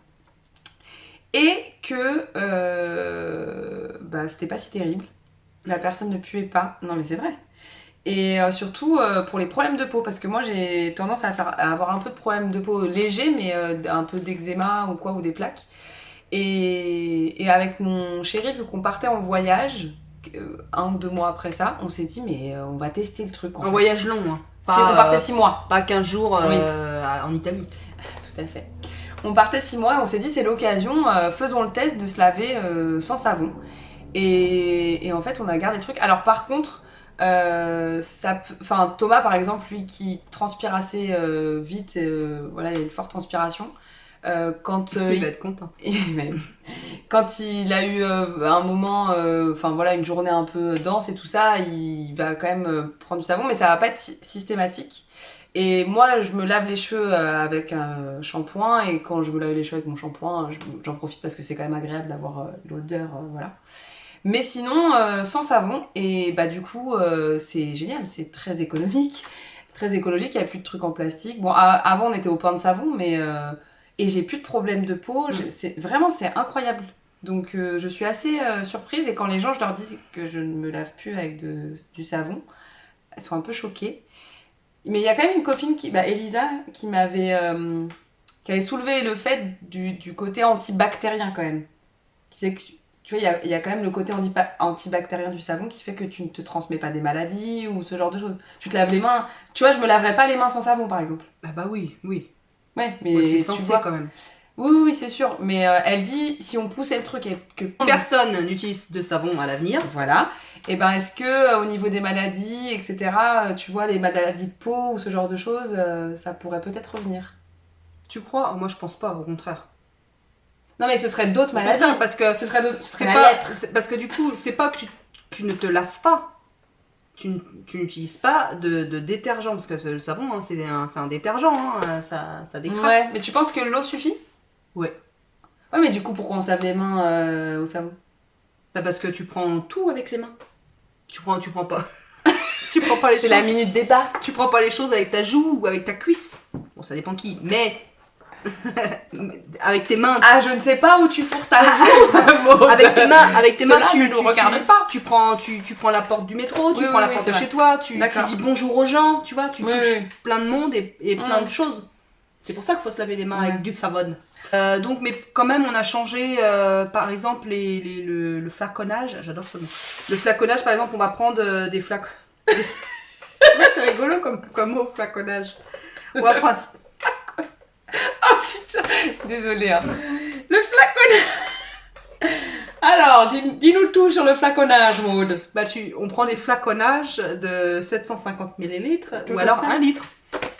Et que. C'était pas si terrible. La personne ne puait pas. Non, mais c'est vrai. Et surtout pour les problèmes de peau, parce que moi j'ai tendance à avoir un peu de problèmes de peau légers, mais un peu d'eczéma ou quoi, ou des plaques. Et avec mon chéri, vu qu'on partait en voyage, 1 ou 2 mois après ça, on s'est dit, mais on va tester le truc. Un voyage long, hein. On partait 6 mois. Pas 15 jours en Italie. Tout à fait. On partait 6 mois et on s'est dit, c'est l'occasion, faisons le test de se laver sans savon. Et en fait, on a gardé le truc. Alors par contre, Thomas par exemple, lui qui transpire assez vite, il y a une forte transpiration. Quand il va être content. Quand il a eu un moment, une journée un peu dense et tout ça, il va quand même prendre du savon, mais ça va pas être systématique. Et moi, je me lave les cheveux avec un shampoing, et quand je me lave les cheveux avec mon shampoing, j'en profite parce que c'est quand même agréable d'avoir l'odeur, voilà. Mais sinon, sans savon, et bah du coup, c'est génial, c'est très économique, très écologique, il n'y a plus de trucs en plastique. Bon, avant, on était au pain de savon, mais... et j'ai plus de problème de peau, vraiment, c'est incroyable. Donc, je suis assez surprise, et quand les gens, je leur dis que je ne me lave plus avec du savon, elles sont un peu choquées. Mais il y a quand même une copine, Elisa, qui avait soulevé le fait du côté antibactérien quand même. Qui disait que, tu vois, il y a quand même le côté antibactérien du savon qui fait que tu ne te transmets pas des maladies ou ce genre de choses. Tu te laves les mains. Tu vois, je me laverais pas les mains sans savon, par exemple. Ah bah oui. Ouais, mais Ouais, c'est tu censé vois quand même. Oui, c'est sûr. Mais elle dit, si on poussait le truc et que Personne n'utilise de savon à l'avenir. Voilà. Et ben est-ce que au niveau des maladies, etc., tu vois, les maladies de peau ou ce genre de choses, ça pourrait peut-être revenir. Tu crois? Moi, je pense pas, au contraire. Non, mais ce serait d'autres maladies. Contraire, parce que Ce serait c'est la pas, lèpre. parce que du coup, c'est pas que tu ne te laves pas. Tu n'utilises pas de détergent, parce que le savon, hein, c'est un détergent, hein, ça décrasse. Ouais, mais tu penses que l'eau suffit? Ouais. Ouais, mais du coup, pourquoi on se lave les mains au savon? Bah parce que tu prends tout avec les mains. Tu prends pas. Tu prends pas les C'est choses. la minute débat. Tu prends pas les choses avec ta joue ou avec ta cuisse. Bon, ça dépend qui. Mais avec tes mains. Ah, je ne sais pas où tu fourres ta joue. Avec tes mains, Cela ne nous regarde pas. Tu prends la porte du métro, tu Oui, prends la oui, porte c'est de vrai. chez toi, tu D'accord. dis bonjour aux gens, tu vois, tu Oui, touches oui. plein de monde et plein Mm. de choses. C'est pour ça qu'il faut se laver les mains Ouais. avec du savon. Donc, mais quand même, on a changé, par exemple, le flaconnage. J'adore ce mot. Le flaconnage, par exemple, on va prendre des flacons. Ouais, c'est rigolo comme mot, flaconnage. On va prendre. Oh putain, désolée. Hein. Le flaconnage. Alors, dis-nous tout sur le flaconnage, Maud. Bah, on prend des flaconnages de 750 ml Tout ou à alors fait. 1 litre.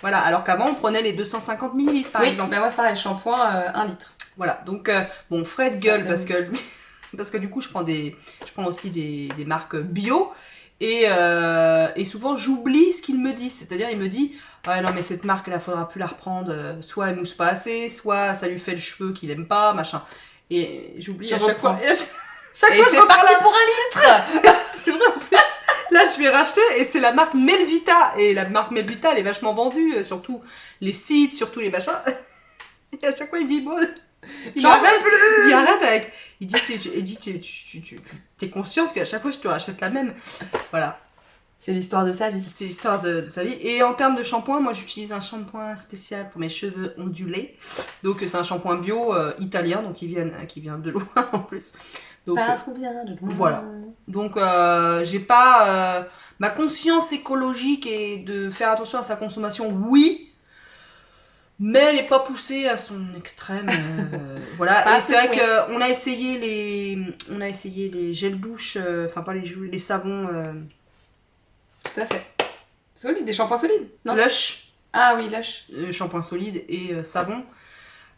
Voilà, alors qu'avant on prenait les 250 ml par Oui, exemple. bah moi c'est pareil, shampoing 1 litre. Voilà, donc bon, frais de gueule Ça fait- parce que du coup je prends aussi des marques bio et souvent j'oublie ce qu'il me dit. C'est-à-dire il me dit ouais non mais cette marque là faudra plus la reprendre, soit elle mousse pas assez, soit ça lui fait le cheveu qu'il aime pas, machin. Et j'oublie Je à chaque reprends. fois. Et chaque Et fois, je c'est repars parti là. pour 1 litre. C'est vrai en plus. Là, je vais racheter et c'est la marque Melvita. Et la marque Melvita, elle est vachement vendue, surtout les sites, surtout les machins. Et à chaque fois, il me dit, bon, il arrête avec. Il dit, t'es consciente qu'à chaque fois, je te rachète la même. Voilà. C'est l'histoire de sa vie. C'est l'histoire de sa vie. Et en termes de shampoing, moi, j'utilise un shampoing spécial pour mes cheveux ondulés. Donc, c'est un shampoing bio italien, donc qui vient de loin en plus. Donc, Parce qu'on vient de loin. voilà. Donc, j'ai pas. Ma conscience écologique et de faire attention à sa consommation, oui. Mais elle n'est pas poussée à son extrême. Voilà. Pas Et c'est vrai assez, qu'on a essayé les gels douche, enfin pas les savons Tout à fait. Solide, des shampoings solides, non? Lush, Ah oui, Lush. shampoing solide et savon.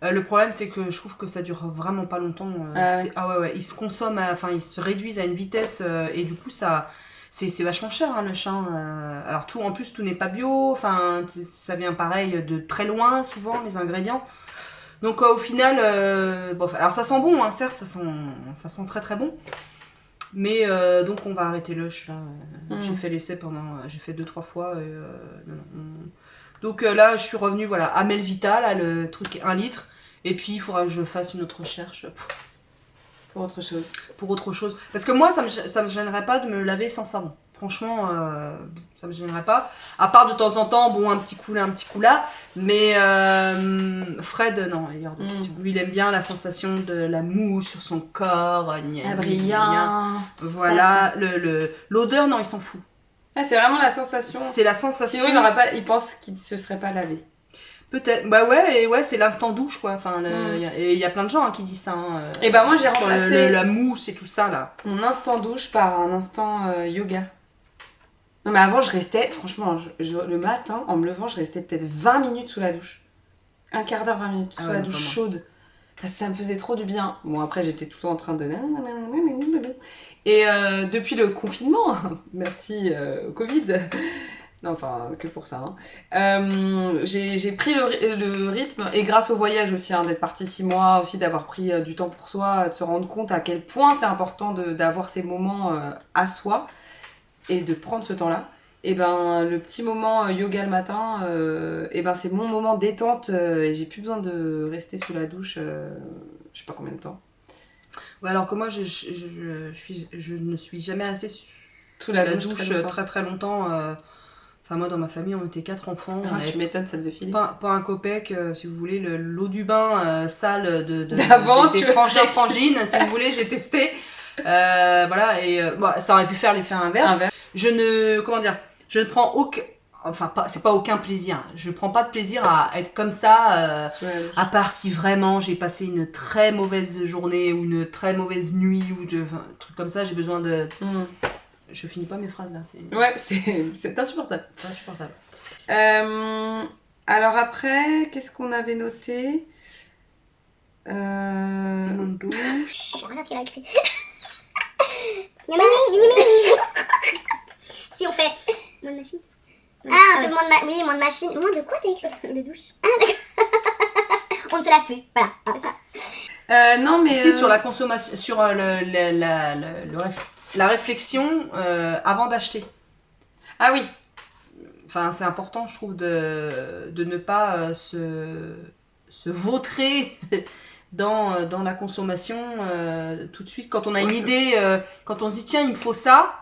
Le problème, c'est que je trouve que ça dure vraiment pas longtemps. Ouais. Ils se consomment, ils se réduisent à une vitesse et du coup, c'est vachement cher hein, le chien. Alors en plus, tout n'est pas bio. Enfin, ça vient pareil de très loin, souvent, les ingrédients. Donc au final, bof. Alors ça sent bon, hein, certes, ça sent très très bon. Mais donc on va arrêter Lush là. J'ai fait l'essai j'ai fait 2-3 fois. Non. Donc là, je suis revenue voilà, à Melvita, là, le truc 1 litre. Et puis, il faudra que je fasse une autre recherche Pour autre chose. pour autre chose. Parce que moi, ça me gênerait pas de me laver sans savon. Franchement, ça me gênerait pas. À part de temps en temps, bon, un petit coup là, un petit coup là. Mais Fred, non, il est hors de question. Lui, il aime bien la sensation de la mousse sur son corps. La brillance. Voilà, l'odeur, non, il s'en fout. Ah, c'est vraiment la sensation. C'est la sensation. Sinon, il pense qu'il se serait pas lavé. Peut-être, bah ouais, c'est l'instant douche quoi. Enfin, il y a plein de gens hein, qui disent ça. Hein, Et bah moi j'ai sur remplacé la mousse et tout ça là. mon instant douche par un instant yoga. Non mais avant je restais, franchement, le matin en me levant, je restais peut-être 20 minutes sous la douche. Un quart d'heure, 20 minutes sous la douche chaude. Parce que ça me faisait trop du bien. Bon après j'étais tout le temps en train de... Et depuis le confinement, merci au Covid, Non, enfin, que pour ça. J'ai pris le rythme, et grâce au voyage aussi, d'être partie 6 mois, aussi d'avoir pris du temps pour soi, de se rendre compte à quel point c'est important d'avoir ces moments à soi et de prendre ce temps-là. Et ben, le petit moment yoga le matin, et ben, c'est mon moment détente et j'ai plus besoin de rester sous la douche, je sais pas combien de temps. Ouais, alors que moi, je ne suis jamais restée sous la douche très très longtemps. Enfin, moi, dans ma famille, on était 4 enfants. Tu m'étonnes, ça devait filer. Pas un copec, si vous voulez, l'eau du bain sale d'avant, des frangines, si vous voulez, j'ai testé. Voilà, et ça aurait pu faire l'effet inverse. Je ne prends aucun... Enfin, c'est pas aucun plaisir. Je prends pas de plaisir à être comme ça, à part si vraiment j'ai passé une très mauvaise journée ou une très mauvaise nuit ou un truc comme ça, j'ai besoin de... Je finis pas mes phrases là. Ouais, c'est insupportable. C'est insupportable. Alors après, qu'est-ce qu'on avait noté Une douche. Je regarde ce qu'elle a écrit. Si on fait moins de machine. Ah, un peu moins de machine. Moins de quoi t'as écrit? De douche. Ah, d'accord. On ne se lave plus. Voilà, c'est ça. Non, mais. Si, sur la consommation, sur la réflexion avant d'acheter. Ah oui. Enfin, c'est important, je trouve, de ne pas se vautrer dans la consommation tout de suite. Quand on a une idée, quand on se dit, tiens, il me faut ça,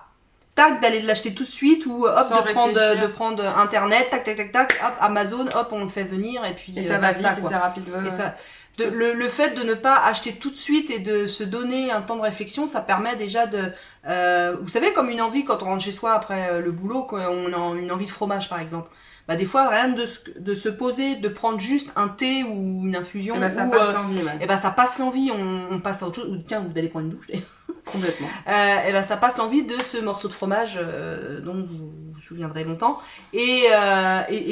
tac, d'aller l'acheter tout de suite, ou hop, de prendre Internet, tac, tac, tac, tac, hop, Amazon, hop, on le fait venir, et puis... Et ça va vite, et c'est rapide. Et ça, le fait de ne pas acheter tout de suite et de se donner un temps de réflexion, ça permet déjà de... vous savez, comme une envie, quand on rentre chez soi après le boulot, quand on a une envie de fromage, par exemple. Bah, des fois, rien de se poser, de prendre juste un thé ou une infusion. Et bah, ça passe l'envie. Et bah, ça passe l'envie, on passe à autre chose. Ou tiens, vous allez prendre une douche. Complètement. Et bah, ça passe l'envie de ce morceau de fromage dont vous vous souviendrez longtemps. Et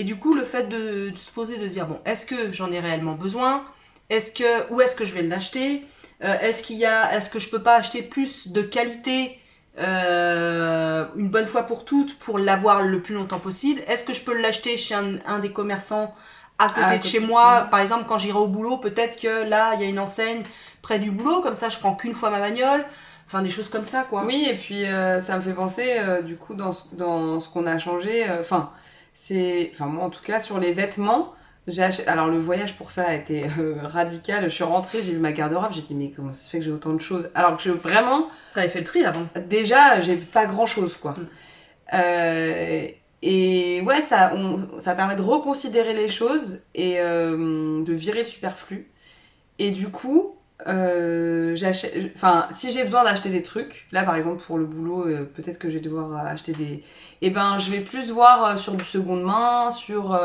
du coup, le fait de se poser, de se dire, bon, est-ce que j'en ai réellement besoin ? Où est-ce que je vais l'acheter ? Est-ce que je peux pas acheter plus de qualité une bonne fois pour toutes pour l'avoir le plus longtemps possible ? Est-ce que je peux l'acheter chez un des commerçants à côté de chez moi ? Par exemple, quand j'irai au boulot, peut-être que là, il y a une enseigne près du boulot, comme ça je prends qu'une fois ma bagnole. Enfin, des choses comme ça, quoi. Oui, et puis ça me fait penser, du coup, dans ce qu'on a changé, moi en tout cas, sur les vêtements, alors le voyage pour ça a été radical. Je suis rentrée, j'ai vu ma garde-robe, j'ai dit mais comment ça se fait que j'ai autant de choses, alors que vraiment... T'avais fait le tri avant. Déjà, j'ai pas grand-chose, quoi. Et ouais, ça permet de reconsidérer les choses et de virer le superflu. Et du coup... si j'ai besoin d'acheter des trucs, là par exemple pour le boulot, peut-être que je vais devoir acheter des... Et ben je vais plus voir sur du seconde main, sur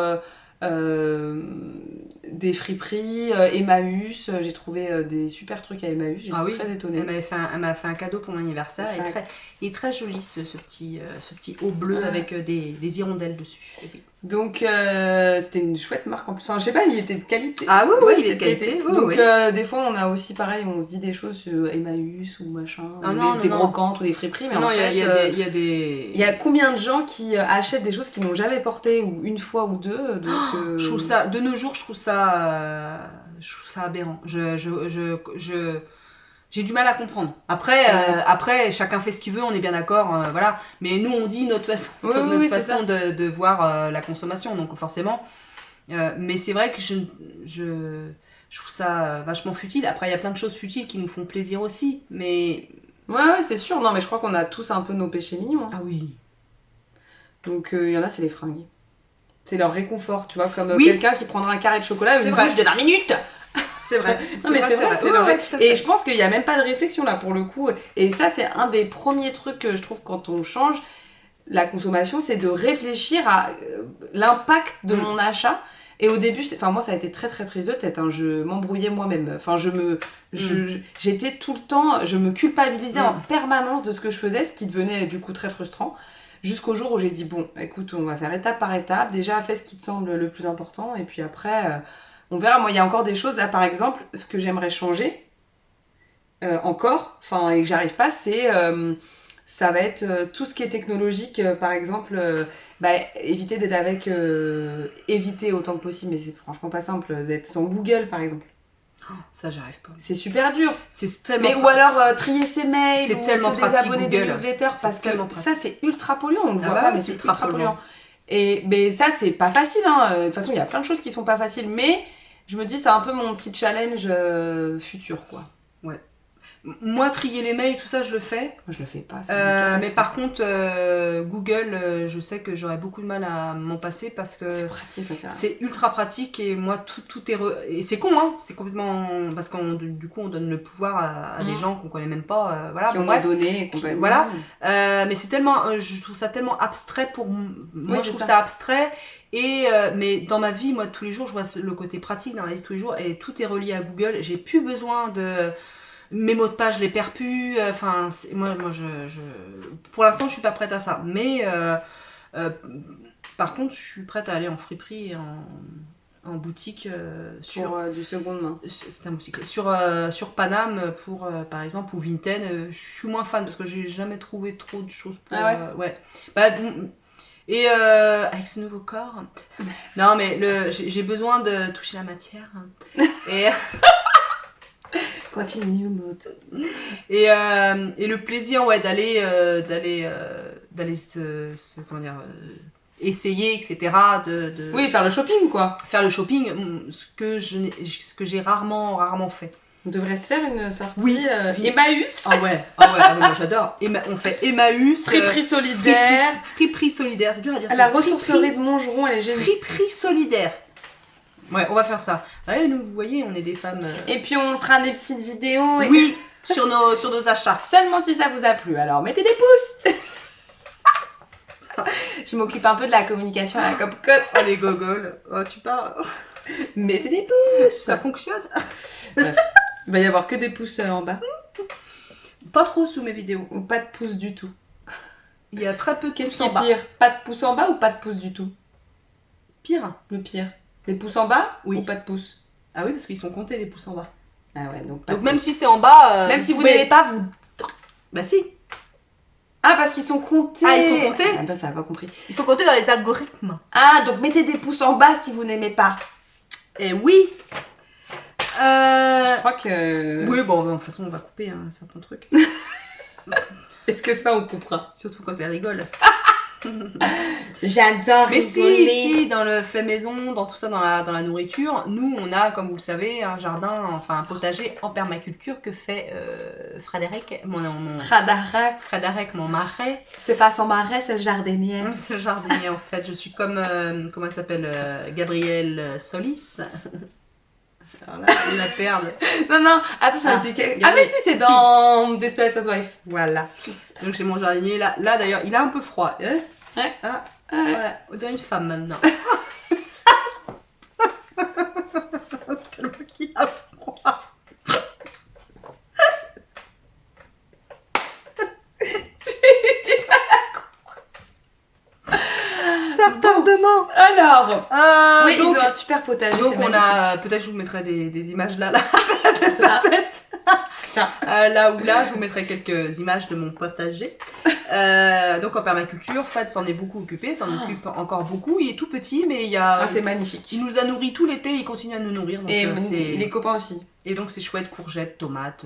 des friperies, Emmaüs. J'ai trouvé des super trucs à Emmaüs, j'étais très étonnée. Elle m'a fait un cadeau pour mon anniversaire. Il est très joli ce petit haut bleu avec des hirondelles dessus. Donc c'était une chouette marque en plus. Enfin je sais pas, il était de qualité. Ah oui, il est de qualité. Donc des fois on a aussi pareil, on se dit des choses sur Emmaüs ou machin, des brocantes ou des friperies, mais non, en fait il y a combien de gens qui achètent des choses qu'ils n'ont jamais portées ou une fois ou deux. Donc, je trouve ça, de nos jours, je trouve ça aberrant. J'ai du mal à comprendre. Après, chacun fait ce qu'il veut, on est bien d'accord, voilà. Mais nous, on dit notre façon, façon de voir la consommation, donc forcément. Mais c'est vrai que je trouve ça vachement futile. Après, il y a plein de choses futiles qui nous font plaisir aussi, mais... Ouais, c'est sûr. Non, mais je crois qu'on a tous un peu nos péchés mignons. Ah oui. Donc, il y en a, c'est les fringues. C'est leur réconfort, tu vois, comme quelqu'un qui prendra un carré de chocolat et une bouche de 20 minutes. C'est vrai. Non, mais c'est vrai. Et je pense qu'il n'y a même pas de réflexion là pour le coup. Et ça, c'est un des premiers trucs que je trouve quand on change la consommation, c'est de réfléchir à l'impact de mon achat. Et au début, moi ça a été très très prise de tête. Je m'embrouillais moi-même. Enfin, j'étais tout le temps, je me culpabilisais en permanence de ce que je faisais, ce qui devenait du coup très frustrant. Jusqu'au jour où j'ai dit bon, écoute, on va faire étape par étape. Déjà, fais ce qui te semble le plus important, et puis après. On verra, moi il y a encore des choses, là par exemple, ce que j'aimerais changer, et que j'arrive pas, c'est ça va être tout ce qui est technologique, par exemple Bah, éviter d'être avec... éviter autant que possible, mais c'est franchement pas simple, d'être sans Google, par exemple. Oh, ça, j'arrive pas. C'est super dur. C'est tellement Mais ou alors trier ses mails, c'est ou tellement se pratique, désabonner des Google. newsletters, C'est parce que tellement ça, pratique. c'est ultra polluant, on le Ah voit bah pas, oui, mais c'est c'est ultra ultra polluant. Mais ça, c'est pas facile, hein. De toute façon, il y a plein de choses qui sont pas faciles, mais je me dis, c'est un peu mon petit challenge futur, quoi. Ouais. Moi, trier les mails, tout ça, je le fais. Moi, je le fais pas. C'est une catastrophe. Mais par contre, Google, je sais que j'aurais beaucoup de mal à m'en passer parce que c'est pratique, ça. c'est ultra pratique et moi, tout est... Et c'est con, hein. C'est complètement... Parce que du coup, on donne le pouvoir à des gens qu'on connaît même pas. Voilà, qui bon, ont bref. donné, complètement. Voilà. Mais c'est tellement... je trouve ça tellement abstrait pour... Moi, je trouve ça abstrait. Mais dans ma vie, moi, tous les jours, je vois le côté pratique dans la vie de tous les jours et tout est relié à Google. J'ai plus besoin de... Mes mots de passe, je les perds plus. Enfin, moi, pour l'instant, je suis pas prête à ça. Mais par contre, je suis prête à aller en friperie et en boutique sur du seconde main. C'est un boutique sur Paname pour par exemple ou Vinted. Je suis moins fan parce que j'ai jamais trouvé trop de choses pour. Ouais. Bah, et avec ce nouveau corps. Non, mais j'ai besoin de toucher la matière. Et Continue, mode. Et le plaisir, ouais, d'aller comment dire, essayer, etc. Oui, faire le shopping, quoi. Faire le shopping, ce que j'ai rarement fait. On devrait se faire une sortie oui. Emmaüs. Ah ouais, moi j'adore. On fait Emmaüs. Friperie solidaire. Friperie solidaire, c'est dur à dire. La ressourcerie de Montgeron, elle est géniale. Friperie solidaire. Ouais, on va faire ça. Ouais, nous, vous voyez, on est des femmes... Et puis on fera des petites vidéos. Oui, sur nos achats. Seulement si ça vous a plu. Alors mettez des pouces. Je m'occupe un peu de la communication à la Copcote. Oh les gogoles. Oh, tu parles. Mettez des pouces. Ça fonctionne. Bref, il va y avoir que des pouces en bas. Pas trop sous mes vidéos. Ou pas de pouces du tout. Il y a très peu de Qu'est-ce pouces qui en est pire? Pas de pouces en bas ou pas de pouces du tout? Pire. Le pire. Des pouces en bas oui. Ou pas de pouces? Ah oui, parce qu'ils sont comptés les pouces en bas. Ah ouais, donc même si c'est en bas... même si vous n'aimez pas, vous... Bah si. Ah, parce qu'ils sont comptés. Ah, ils sont comptés? Ah, ben, ça n'a pas compris. Ils sont comptés dans les algorithmes. Ah, donc mettez des pouces en bas si vous n'aimez pas. Et oui. Je crois que... Oui, bon, de toute façon, on va couper certains trucs. Est-ce que ça, on coupera? Surtout quand elle rigole. J'adore mais rigoler. si, dans le fait maison, dans tout ça, dans la nourriture, nous, on a, comme vous le savez, un jardin, enfin un potager en permaculture que fait Frédéric, Frédéric, mon marais. C'est pas son marais, c'est le jardinier. C'est le jardinier, en fait. Je suis comme, comment elle s'appelle, Gabrielle Solis. Alors là, la perle. Non, attends, c'est un ticket. Ah, mais si, c'est dans Desperate Housewives. Voilà. Donc j'ai mon jardinier là. Là d'ailleurs, il a un peu froid. Ouais. Ouais. On dirait une femme maintenant. Tellement qu'il a froid. Tardement. Alors, oui, donc, ils ont un super potager. Donc on a, peut-être je vous mettrai des images là de sa tête. Là ou là, je vous mettrai quelques images de mon potager. Donc en permaculture, Fred s'en est beaucoup occupé, s'en occupe encore beaucoup. Il est tout petit, mais il y a. Ah, c'est magnifique. Il nous a nourris tout l'été, il continue à nous nourrir. Donc, et les copains aussi. Et donc c'est chouette, courgettes, tomates,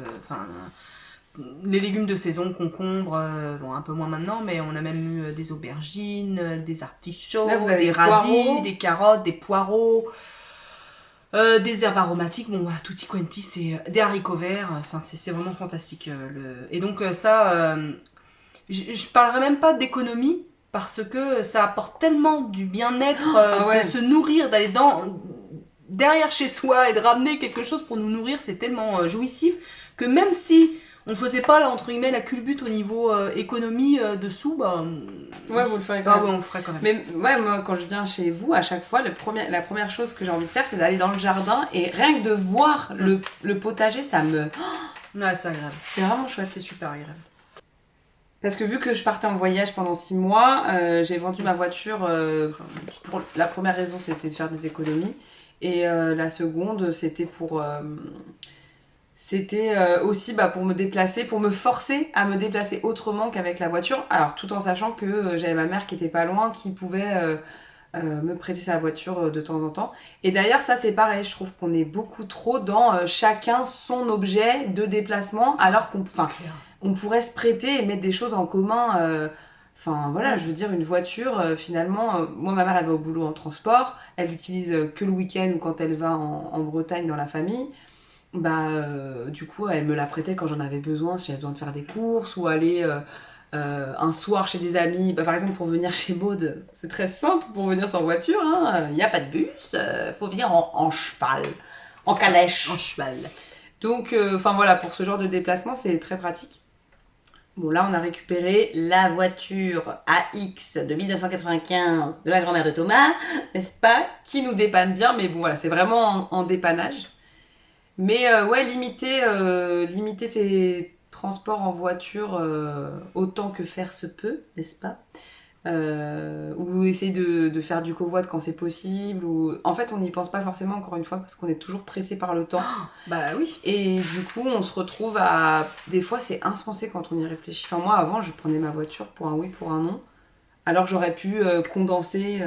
les légumes de saison, concombres, bon un peu moins maintenant, mais on a même eu des aubergines, des artichauts, des radis, des carottes, des poireaux, des herbes aromatiques, bon tutti quanti, c'est des haricots verts, enfin c'est vraiment fantastique. Et donc ça, je parlerai même pas d'économie, parce que ça apporte tellement du bien-être, de se nourrir, d'aller derrière chez soi et de ramener quelque chose pour nous nourrir, c'est tellement jouissif que même si on faisait pas là, entre guillemets, la culbute au niveau économie dessous, bah... Ouais, vous le ferez quand même. Ouais, on le ferait quand même. Mais ouais, moi, quand je viens chez vous, à chaque fois, la première chose que j'ai envie de faire, c'est d'aller dans le jardin et rien que de voir le potager, ça me... Ouais, c'est agréable. C'est vraiment chouette. C'est super agréable. Parce que vu que je partais en voyage pendant 6 mois, j'ai vendu ma voiture. Pour la première raison, c'était de faire des économies. Et la seconde, c'était pour C'était aussi pour me déplacer, pour me forcer à me déplacer autrement qu'avec la voiture. Alors, tout en sachant que j'avais ma mère qui était pas loin, qui pouvait me prêter sa voiture de temps en temps. Et d'ailleurs, ça, c'est pareil. Je trouve qu'on est beaucoup trop dans chacun son objet de déplacement, alors on pourrait se prêter et mettre des choses en commun. Enfin, voilà, je veux dire, une voiture, finalement... moi, ma mère, elle va au boulot en transport. Elle l'utilise que le week-end ou quand elle va en Bretagne dans la famille. Du coup, elle me la prêtait quand j'en avais besoin, si j'avais besoin de faire des courses ou aller un soir chez des amis. Par exemple, pour venir chez Maud, c'est très simple pour venir sans voiture, il n'y a pas de bus, faut venir en cheval, en calèche. En cheval. Donc, voilà, pour ce genre de déplacement, c'est très pratique. Bon, là, on a récupéré la voiture AX de 1995 de la grand-mère de Thomas, n'est-ce pas? Qui nous dépanne bien, mais bon, voilà, c'est vraiment en dépannage. Mais limiter ses transports en voiture autant que faire se peut, n'est-ce pas? Ou essayer de faire du covoit quand c'est possible. En fait, on n'y pense pas forcément, encore une fois, parce qu'on est toujours pressé par le temps. Oui. Et du coup, on se retrouve à... Des fois, c'est insensé quand on y réfléchit. Enfin, moi, avant, je prenais ma voiture pour un oui, pour un non. Alors que j'aurais pu condenser...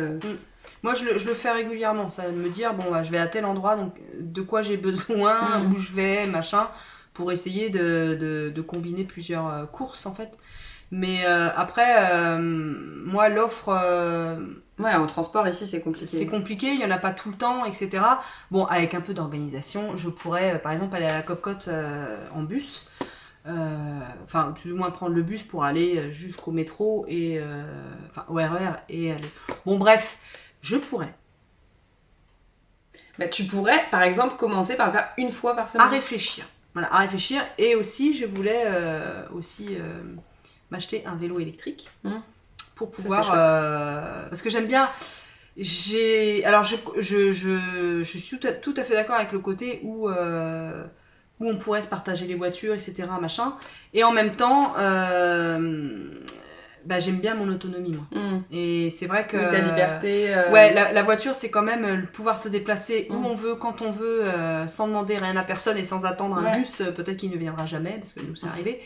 Moi, je le fais régulièrement, ça me dire, je vais à tel endroit, donc de quoi j'ai besoin, où je vais, machin, pour essayer de combiner plusieurs courses, en fait. Mais après, moi, l'offre... en transport, ici, c'est compliqué. C'est compliqué, il n'y en a pas tout le temps, etc. Bon, avec un peu d'organisation, je pourrais, par exemple, aller à la Cocotte en bus. Du moins prendre le bus pour aller jusqu'au métro et... au RER et aller... Bon, bref... Je pourrais. Tu pourrais, par exemple, commencer par le faire une fois par semaine. À réfléchir. Voilà, à réfléchir. Et aussi, je voulais m'acheter un vélo électrique pour pouvoir... parce que j'aime bien... Alors, je suis tout à fait d'accord avec le côté où on pourrait se partager les voitures, etc. Machin. Et en même temps... j'aime bien mon autonomie, moi. Et c'est vrai que... ta liberté... Ouais, la voiture, c'est quand même le pouvoir se déplacer où on veut, quand on veut, sans demander rien à personne et sans attendre un bus, peut-être qu'il ne viendra jamais, parce que nous, c'est arrivé.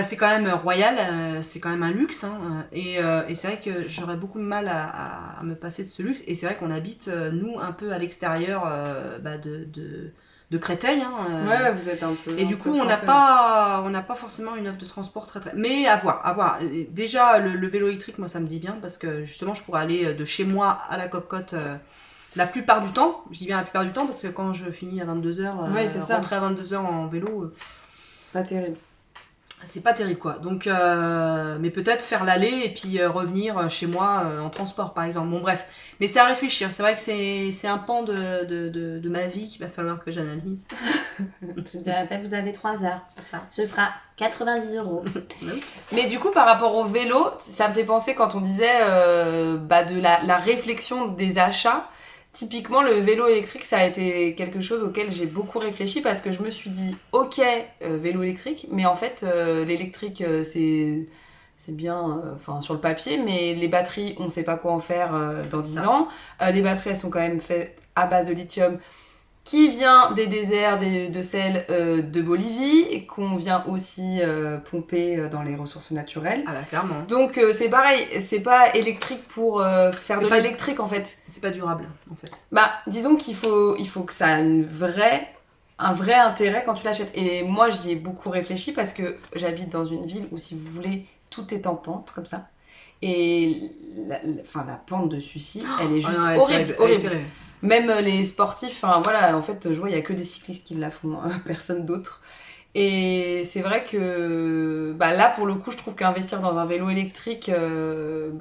C'est quand même royal, c'est quand même un luxe, et c'est vrai que j'aurais beaucoup de mal à me passer de ce luxe. Et c'est vrai qu'on habite, nous, un peu à l'extérieur de Créteil. Vous êtes un peu... Et du coup, on n'a pas forcément une offre de transport très très... Mais à voir. Déjà, le vélo électrique, moi, ça me dit bien, parce que justement, je pourrais aller de chez moi à la Cocotte la plupart du temps. J'y viens la plupart du temps, parce que quand je finis à 22h, rentrer à 22h en vélo... pas terrible. C'est pas terrible, quoi. Donc, mais peut-être faire l'aller et puis revenir chez moi en transport, par exemple. Bon, bref. Mais c'est à réfléchir. C'est vrai que c'est un pan de ma vie qu'il va falloir que j'analyse. Vous avez 3 heures. C'est ça. Ce sera 90 €. Oups. Mais du coup, par rapport au vélo, ça me fait penser quand on disait de la réflexion des achats. Typiquement, le vélo électrique, ça a été quelque chose auquel j'ai beaucoup réfléchi parce que je me suis dit, ok, vélo électrique, mais en fait, l'électrique, c'est bien sur le papier, mais les batteries, on ne sait pas quoi en faire dans 10 ans. Les batteries, elles sont quand même faites à base de lithium qui vient des déserts de sel de Bolivie et qu'on vient aussi pomper dans les ressources naturelles. Ah bah clairement. Donc c'est pareil, c'est pas électrique pour faire de l'électrique en fait. C'est pas durable en fait. Disons qu'il faut que ça ait un vrai intérêt quand tu l'achètes. Et moi j'y ai beaucoup réfléchi parce que j'habite dans une ville où si vous voulez tout est en pente comme ça. Et la pente de celui-ci, elle est juste horrible. Même les sportifs, en fait, je vois, il n'y a que des cyclistes qui la font, personne d'autre. Et c'est vrai que là, pour le coup, je trouve qu'investir dans un vélo électrique,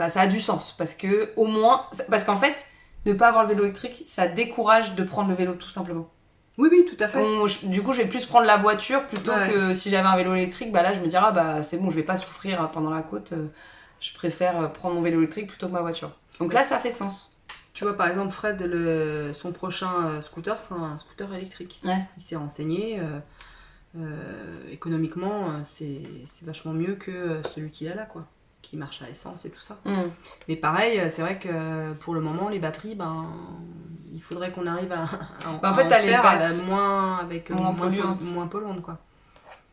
ça a du sens. Parce qu'en fait, ne pas avoir le vélo électrique, ça décourage de prendre le vélo, tout simplement. Oui, tout à fait. Du coup, je vais plus prendre la voiture plutôt que si j'avais un vélo électrique, là, je me dirais, c'est bon, je vais pas souffrir pendant la côte. Je préfère prendre mon vélo électrique plutôt que ma voiture. Donc là, ça fait sens. Tu vois, par exemple, Fred, son prochain scooter sera un scooter électrique. Ouais. Il s'est renseigné. Économiquement, c'est vachement mieux que celui qu'il a là, quoi. qui marchent à essence et tout ça. Mm. Mais pareil, c'est vrai que pour le moment, les batteries, il faudrait qu'on arrive à En fait, t'as les faire batteries moins polluantes, quoi.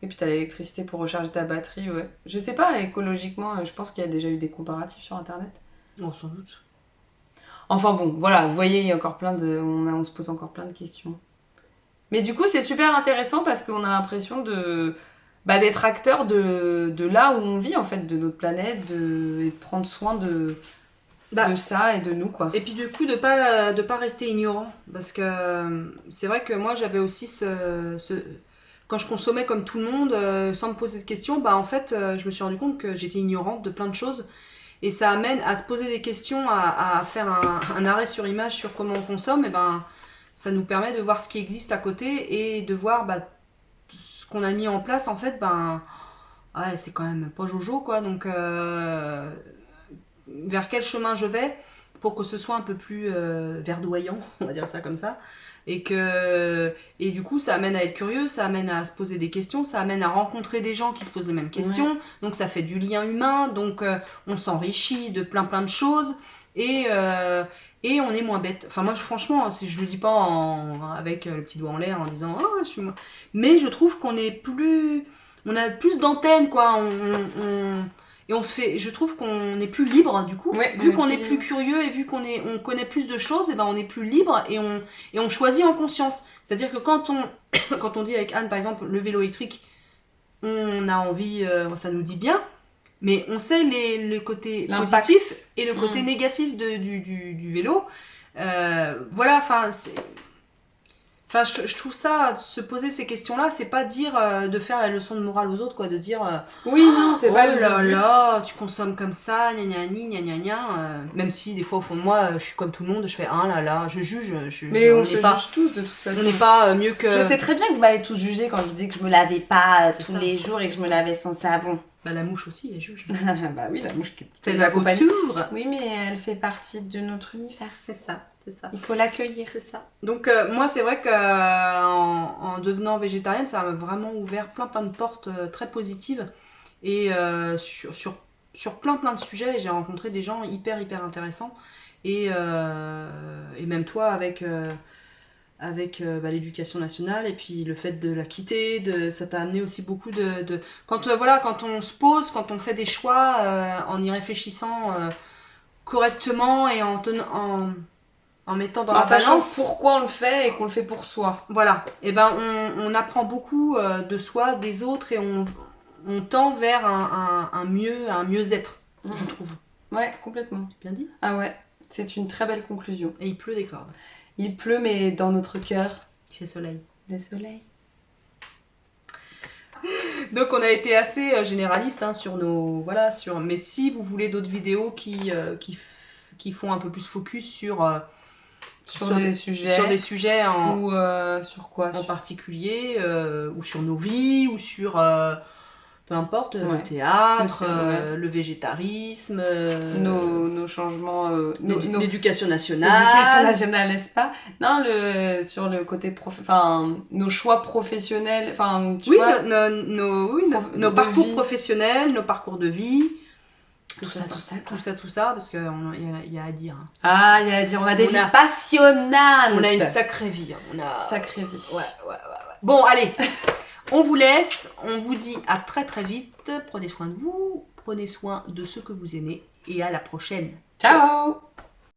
Et puis t'as l'électricité pour recharger ta batterie, ouais. Je sais pas, écologiquement, je pense qu'il y a déjà eu des comparatifs sur internet. Oh, sans doute. Enfin bon, voilà, vous voyez, il y a encore on se pose encore plein de questions. Mais du coup, c'est super intéressant parce qu'on a l'impression d'être acteur de là où on vit, en fait, de notre planète, et de prendre soin de ça et de nous, quoi. Et puis du coup, de pas rester ignorant. Parce que c'est vrai que moi, j'avais aussi quand je consommais comme tout le monde, sans me poser de questions, en fait, je me suis rendu compte que j'étais ignorante de plein de choses. Et ça amène à se poser des questions, à faire un arrêt sur image sur comment on consomme. Et ça nous permet de voir ce qui existe à côté et de voir ce qu'on a mis en place. En fait, ouais, c'est quand même pas jojo, quoi. Donc, vers quel chemin je vais pour que ce soit un peu plus verdoyant, on va dire ça comme ça. Et du coup, ça amène à être curieux, ça amène à se poser des questions, ça amène à rencontrer des gens qui se posent les mêmes questions. Ouais. Donc ça fait du lien humain, donc on s'enrichit de plein de choses et on est moins bête. Enfin moi franchement, je le dis pas avec le petit doigt en l'air en disant je suis moins. Mais je trouve qu'on a plus d'antennes, quoi. Et je trouve qu'on est plus libre, du coup, vu qu'on est plus curieux et vu qu'on connaît plus de choses, on est plus libre et on choisit en conscience. C'est-à-dire que quand on dit avec Anne, par exemple, le vélo électrique, on a envie, ça nous dit bien, mais on sait le côté positif et le côté négatif du vélo. Voilà, je trouve ça, se poser ces questions-là, c'est pas dire de faire la leçon de morale aux autres, quoi, de dire c'est pas oh là là, tu consommes comme ça, gna gna gna gna gna. Même si des fois au fond de moi, je suis comme tout le monde, je fais ah là là, je juge. Mais on se juge tous de toute façon. On n'est pas mieux que. Je sais très bien que vous m'avez tous jugé quand je vous dis que je me lavais pas tous les jours et que je me lavais sans savon. La mouche aussi, elle juge. Bah oui, la mouche qui c'est la couture. Oui, mais elle fait partie de notre univers. C'est ça. Il faut l'accueillir. C'est ça. Donc moi, c'est vrai que en devenant végétarienne, ça m'a vraiment ouvert plein de portes très positives. Et sur plein de sujets, j'ai rencontré des gens hyper intéressants. Et même toi, avec l'éducation nationale et puis le fait de la quitter, ça t'a amené aussi beaucoup de... Quand on se pose, quand on fait des choix en y réfléchissant correctement et en mettant dans la sachant balance pourquoi on le fait et qu'on le fait pour soi. Voilà, et on apprend beaucoup de soi, des autres et on tend vers un mieux-être, je trouve. Ouais, complètement. C'est bien dit. Ah ouais, c'est une très belle conclusion. Et il pleut des cordes. Il pleut, mais dans notre cœur, il fait soleil. Le soleil. Donc on a été assez généraliste sur mais si vous voulez d'autres vidéos qui font un peu plus focus sur des sujets ou sur quoi en particulier ou sur nos vies ou sur peu importe, le théâtre, le végétarisme, nos changements, l'éducation nationale. L'éducation nationale, n'est-ce pas? Non, sur le côté nos choix professionnels, nos parcours professionnels, nos parcours de vie. Tout ça, parce qu'il y a à dire. Ah, il y a à dire, on a des vies passionnantes. On a une sacrée vie. Sacrée vie. Ouais. Bon, allez. On vous laisse, on vous dit à très vite, prenez soin de vous, prenez soin de ceux que vous aimez et à la prochaine. Ciao.